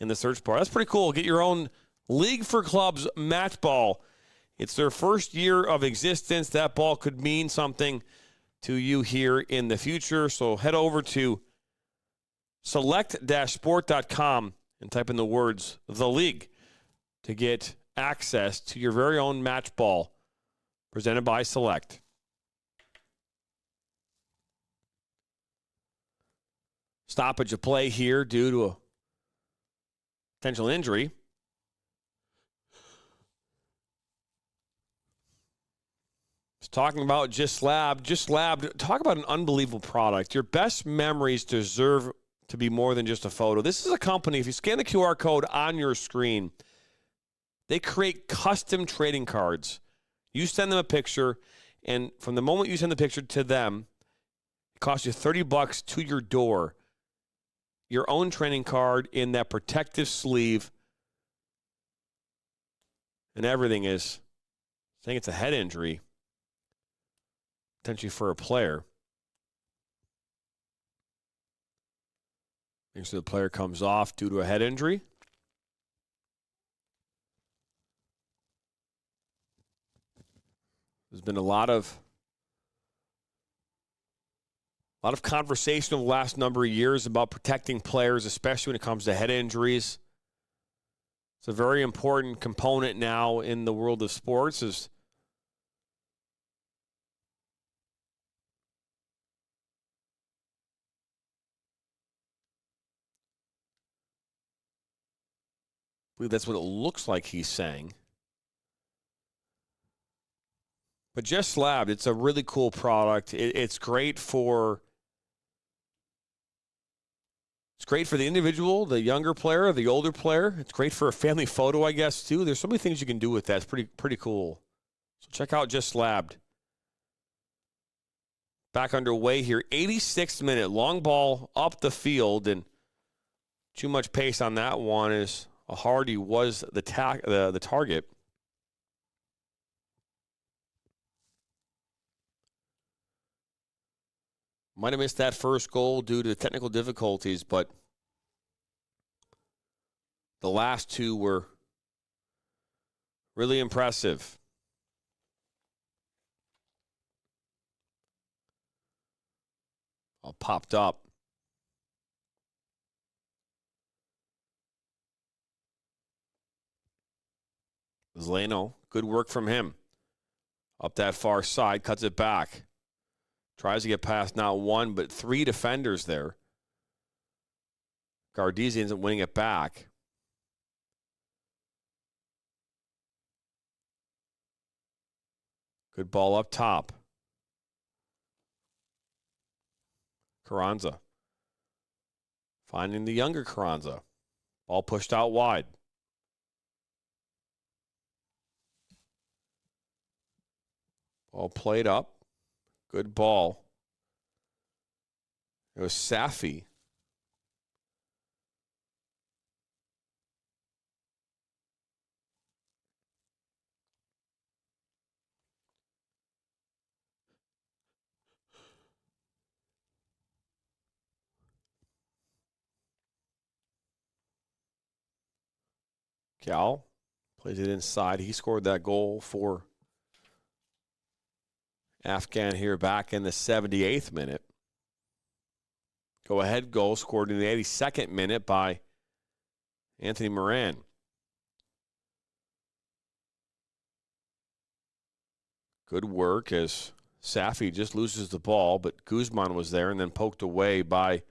in the search bar. That's pretty cool. Get your own League for Clubs match ball. It's their first year of existence. That ball could mean something to you here in the future. So head over to select-sport.com and type in the words The League to get access to your very own match ball presented by Select. Stoppage of play here due to a potential injury. Talking about Just Lab, talk about an unbelievable product. Your best memories deserve to be more than just a photo. This is a company, if you scan the QR code on your screen, they create custom trading cards. You send them a picture, and from the moment you send the picture to them, it costs you $30 to your door. Your own trading card in that protective sleeve, and everything is, I think it's a head injury, potentially for a player. Make sure the player comes off due to a head injury. There's been a lot of conversation over the last number of years about protecting players, especially when it comes to head injuries. It's a very important component now in the world of sports. I believe that's what it looks like he's saying. But Just Lab, it's a really cool product. It's great for the individual, the younger player, the older player. It's great for a family photo, I guess, too. There's so many things you can do with that. It's pretty cool. So check out Just Lab. Back underway here. 86th minute, long ball up the field, and too much pace on that one as Hardy was the target. Might have missed that first goal due to technical difficulties, but the last two were really impressive. All popped up. Zlano, good work from him. Up that far side, cuts it back. Tries to get past not one, but three defenders there. Gardesi ends up winning it back. Good ball up top. Carranza. Finding the younger Carranza. Ball pushed out wide. Ball played up. Good ball. It was Safi. Cal plays it inside. He scored that goal for Afghan here back in the 78th minute. Go-ahead goal scored in the 82nd minute by Anthony Moran. Good work as Safi just loses the ball, but Guzman was there and then poked away by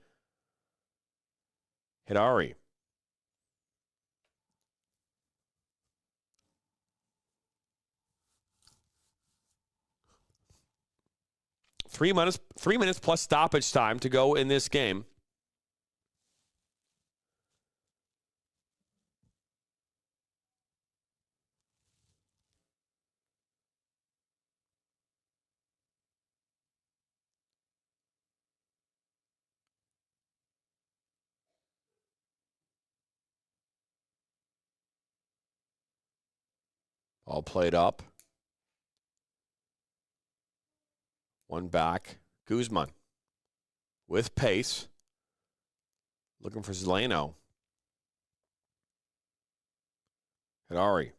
Hidari. Three minutes plus stoppage time to go in this game. All played up. One back. Guzman with pace. Looking for Zeleno. Hadari.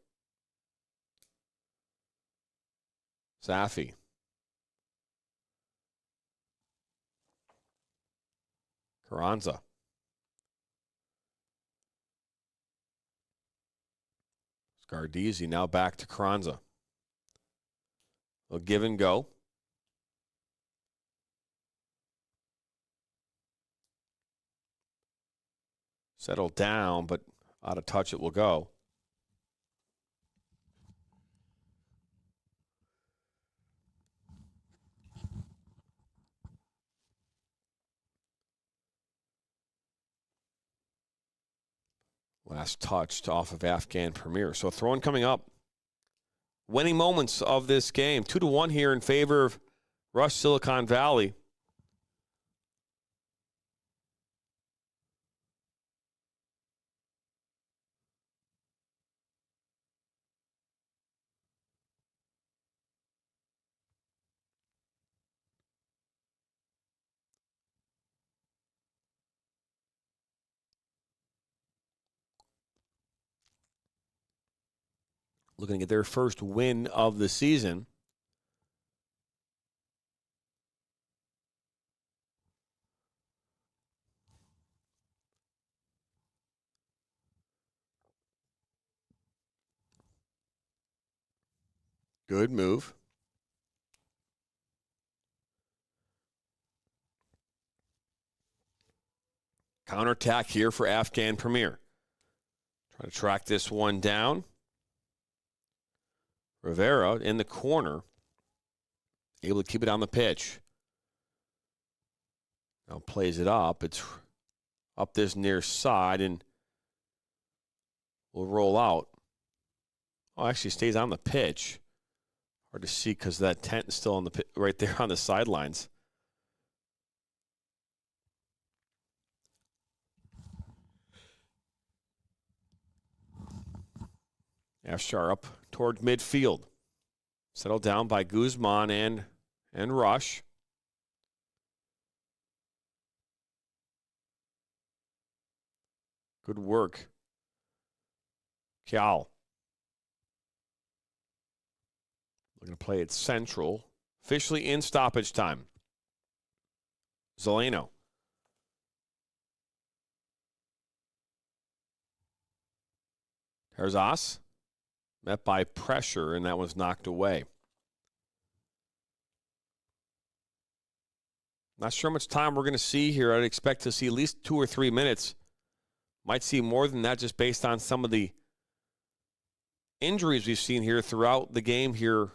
Safi. Carranza. Scardizzi now back to Carranza. A give and go. Settle down, but out of touch it will go. Last touched off of Afghan Premier. So throwing coming up. Winning moments of this game. 2-1 here in favor of Rush Silicon Valley. Looking to get their first win of the season. Good move. Counterattack here for Afghan Premier. Try to track this one down. Rivera in the corner, able to keep it on the pitch. Now plays it up. It's up this near side and will roll out. Oh, actually stays on the pitch. Hard to see because that tent is still on the right there on the sidelines. Afshar up toward midfield. Settled down by Guzman and Rush. Good work. Kial. Looking to play it central. Officially in stoppage time. Zeleno. Herzas. Met by pressure, and that was knocked away. Not sure how much time we're going to see here. I'd expect to see at least 2 or 3 minutes. Might see more than that just based on some of the injuries we've seen here throughout the game here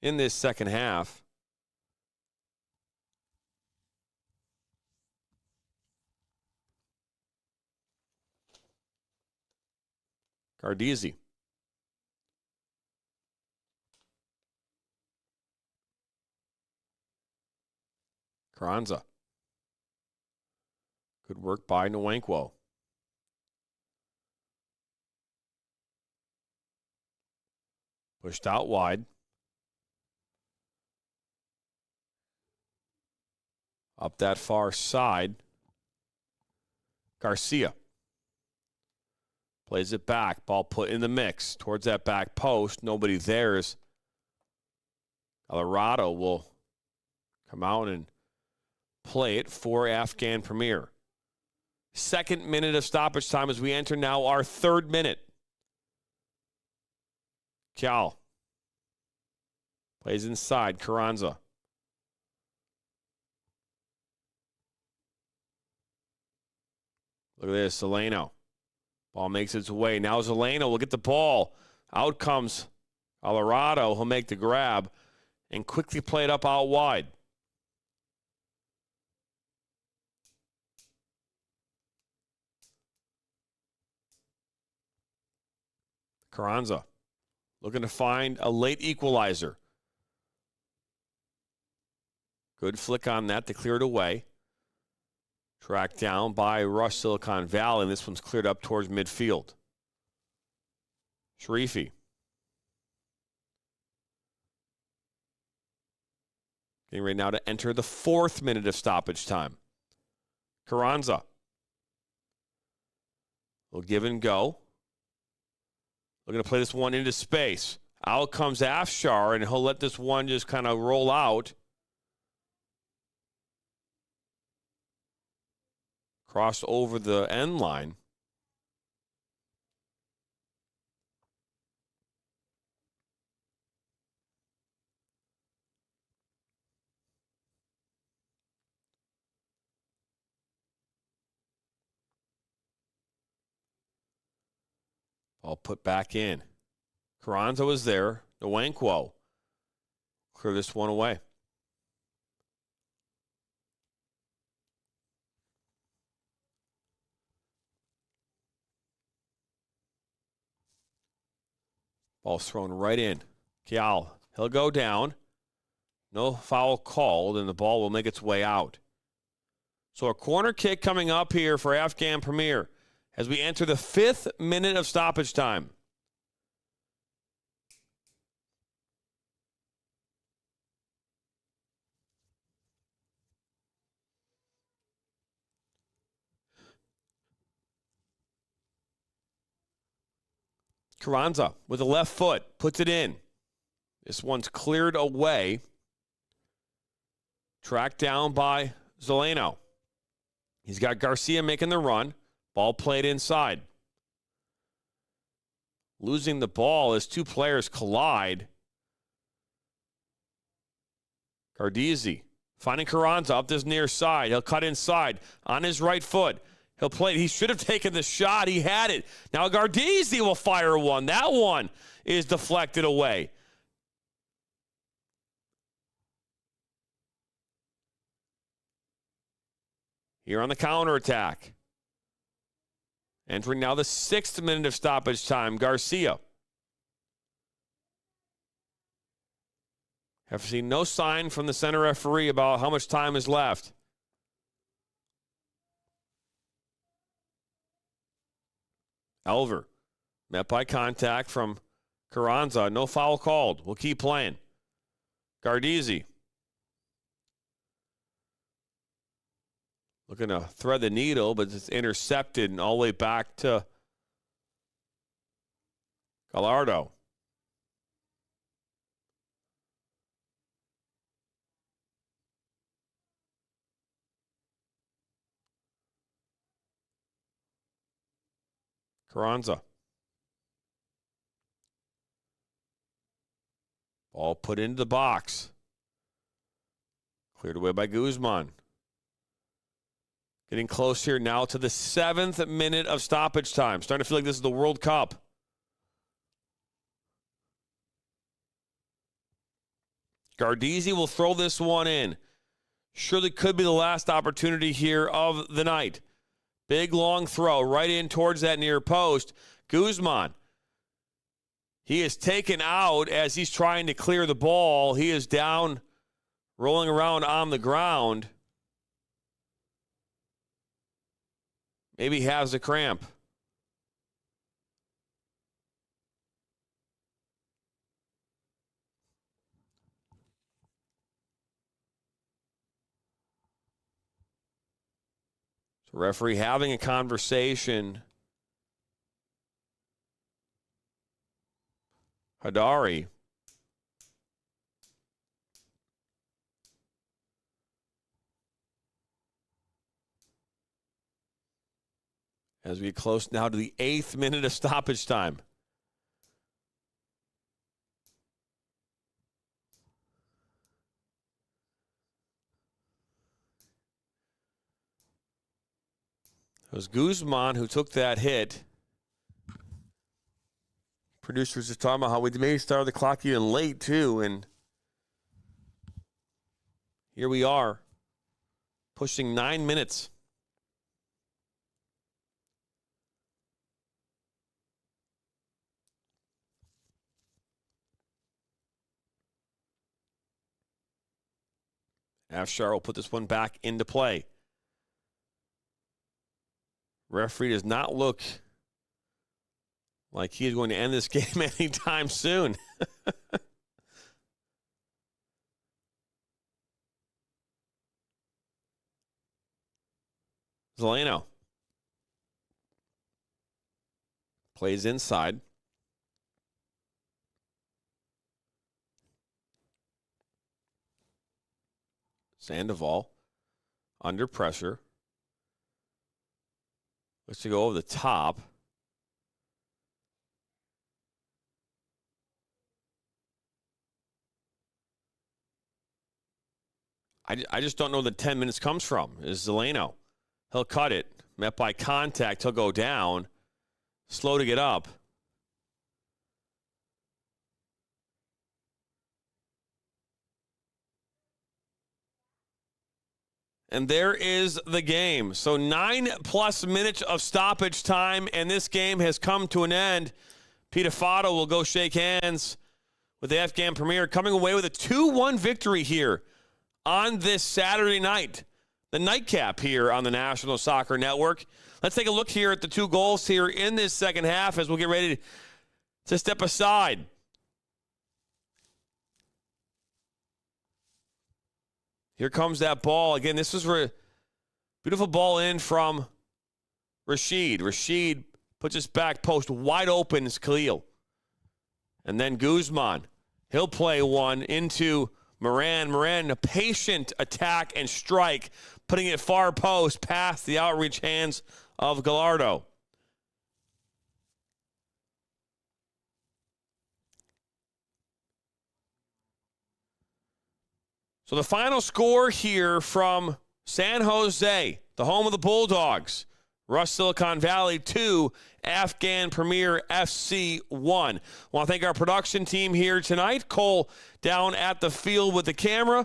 in this second half. Cardizzi. Carranza. Good work by Nwankwo. Pushed out wide. Up that far side. Garcia. Plays it back. Ball put in the mix towards that back post. Nobody there. As Colorado will come out and play it for Afghan Premier. Second minute of stoppage time as we enter now our third minute. Kial plays inside. Carranza. Look at this. Zeleno. Ball makes its way. Now Zeleno will get the ball. Out comes Colorado. He'll make the grab and quickly play it up out wide. Carranza looking to find a late equalizer. Good flick on that to clear it away. Tracked down by Rush Silicon Valley, and this one's cleared up towards midfield. Sharifi. Getting ready now to enter the 4th minute of stoppage time. Carranza. Will give and go. We're going to play this one into space. Out comes Afshar, and he'll let this one just kind of roll out. Cross over the end line. Ball put back in. Carranza was there. Nwankwo. Clear this one away. Ball's thrown right in. Kial, he'll go down. No foul called, and the ball will make its way out. So a corner kick coming up here for Afghan Premier as we enter the 5th minute of stoppage time. Carranza with the left foot puts it in. This one's cleared away. Tracked down by Zeleno. He's got Garcia making the run. Ball played inside. Losing the ball as two players collide. Gardizzi finding Carranza up this near side. He'll cut inside on his right foot. He'll play. He should have taken the shot. He had it. Now Gardizzi will fire one. That one is deflected away. Here on the counterattack. Entering now the 6th minute of stoppage time. Garcia. Have seen no sign from the center referee about how much time is left. Elver met by contact from Carranza. No foul called. We'll keep playing. Gardizzi. Looking to thread the needle, but it's intercepted and all the way back to Gallardo. Carranza. Ball put into the box. Cleared away by Guzman. Getting close here now to the 7th minute of stoppage time. Starting to feel like this is the World Cup. Gardizzi will throw this one in. Surely could be the last opportunity here of the night. Big long throw right in towards that near post. Guzman. He is taken out as he's trying to clear the ball. He is down, rolling around on the ground. Maybe he has a cramp. So referee having a conversation. Hadari. As we get close now to the 8th minute of stoppage time. It was Guzman who took that hit. Producers just talking about how we maybe started the clock even late, too. And here we are, pushing 9 minutes. Afshar will put this one back into play. Referee does not look like he is going to end this game anytime soon. Zeleno plays inside. Sandoval under pressure. Looks to go over the top. I just don't know where the 10 minutes comes from. Is Zeleno. He'll cut it. Met by contact. He'll go down. Slow to get up. And there is the game. So 9+ minutes of stoppage time, and this game has come to an end. Peter Fado will go shake hands with the Afghan Premier, coming away with a 2-1 victory here on this Saturday night. The nightcap here on the National Soccer Network. Let's take a look here at the 2 goals here in this second half as we'll get ready to step aside. Here comes that ball. Again, this was a beautiful ball in from Rashid. Rashid puts his back post wide open as Khalil. And then Guzman. He'll play one into Moran. Moran, a patient attack and strike, putting it far post past the outreach hands of Gallardo. So the final score here from San Jose, the home of the Bulldogs, Rush Silicon Valley 2, Afghan Premier FC 1. I want to thank our production team here tonight. Cole down at the field with the camera.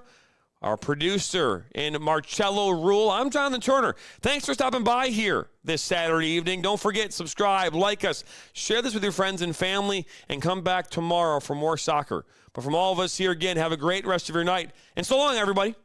Our producer in Marcello Rule. I'm Jonathan Turner. Thanks for stopping by here this Saturday evening. Don't forget, subscribe, like us, share this with your friends and family, and come back tomorrow for more soccer. But from all of us here again, have a great rest of your night. And so long, everybody.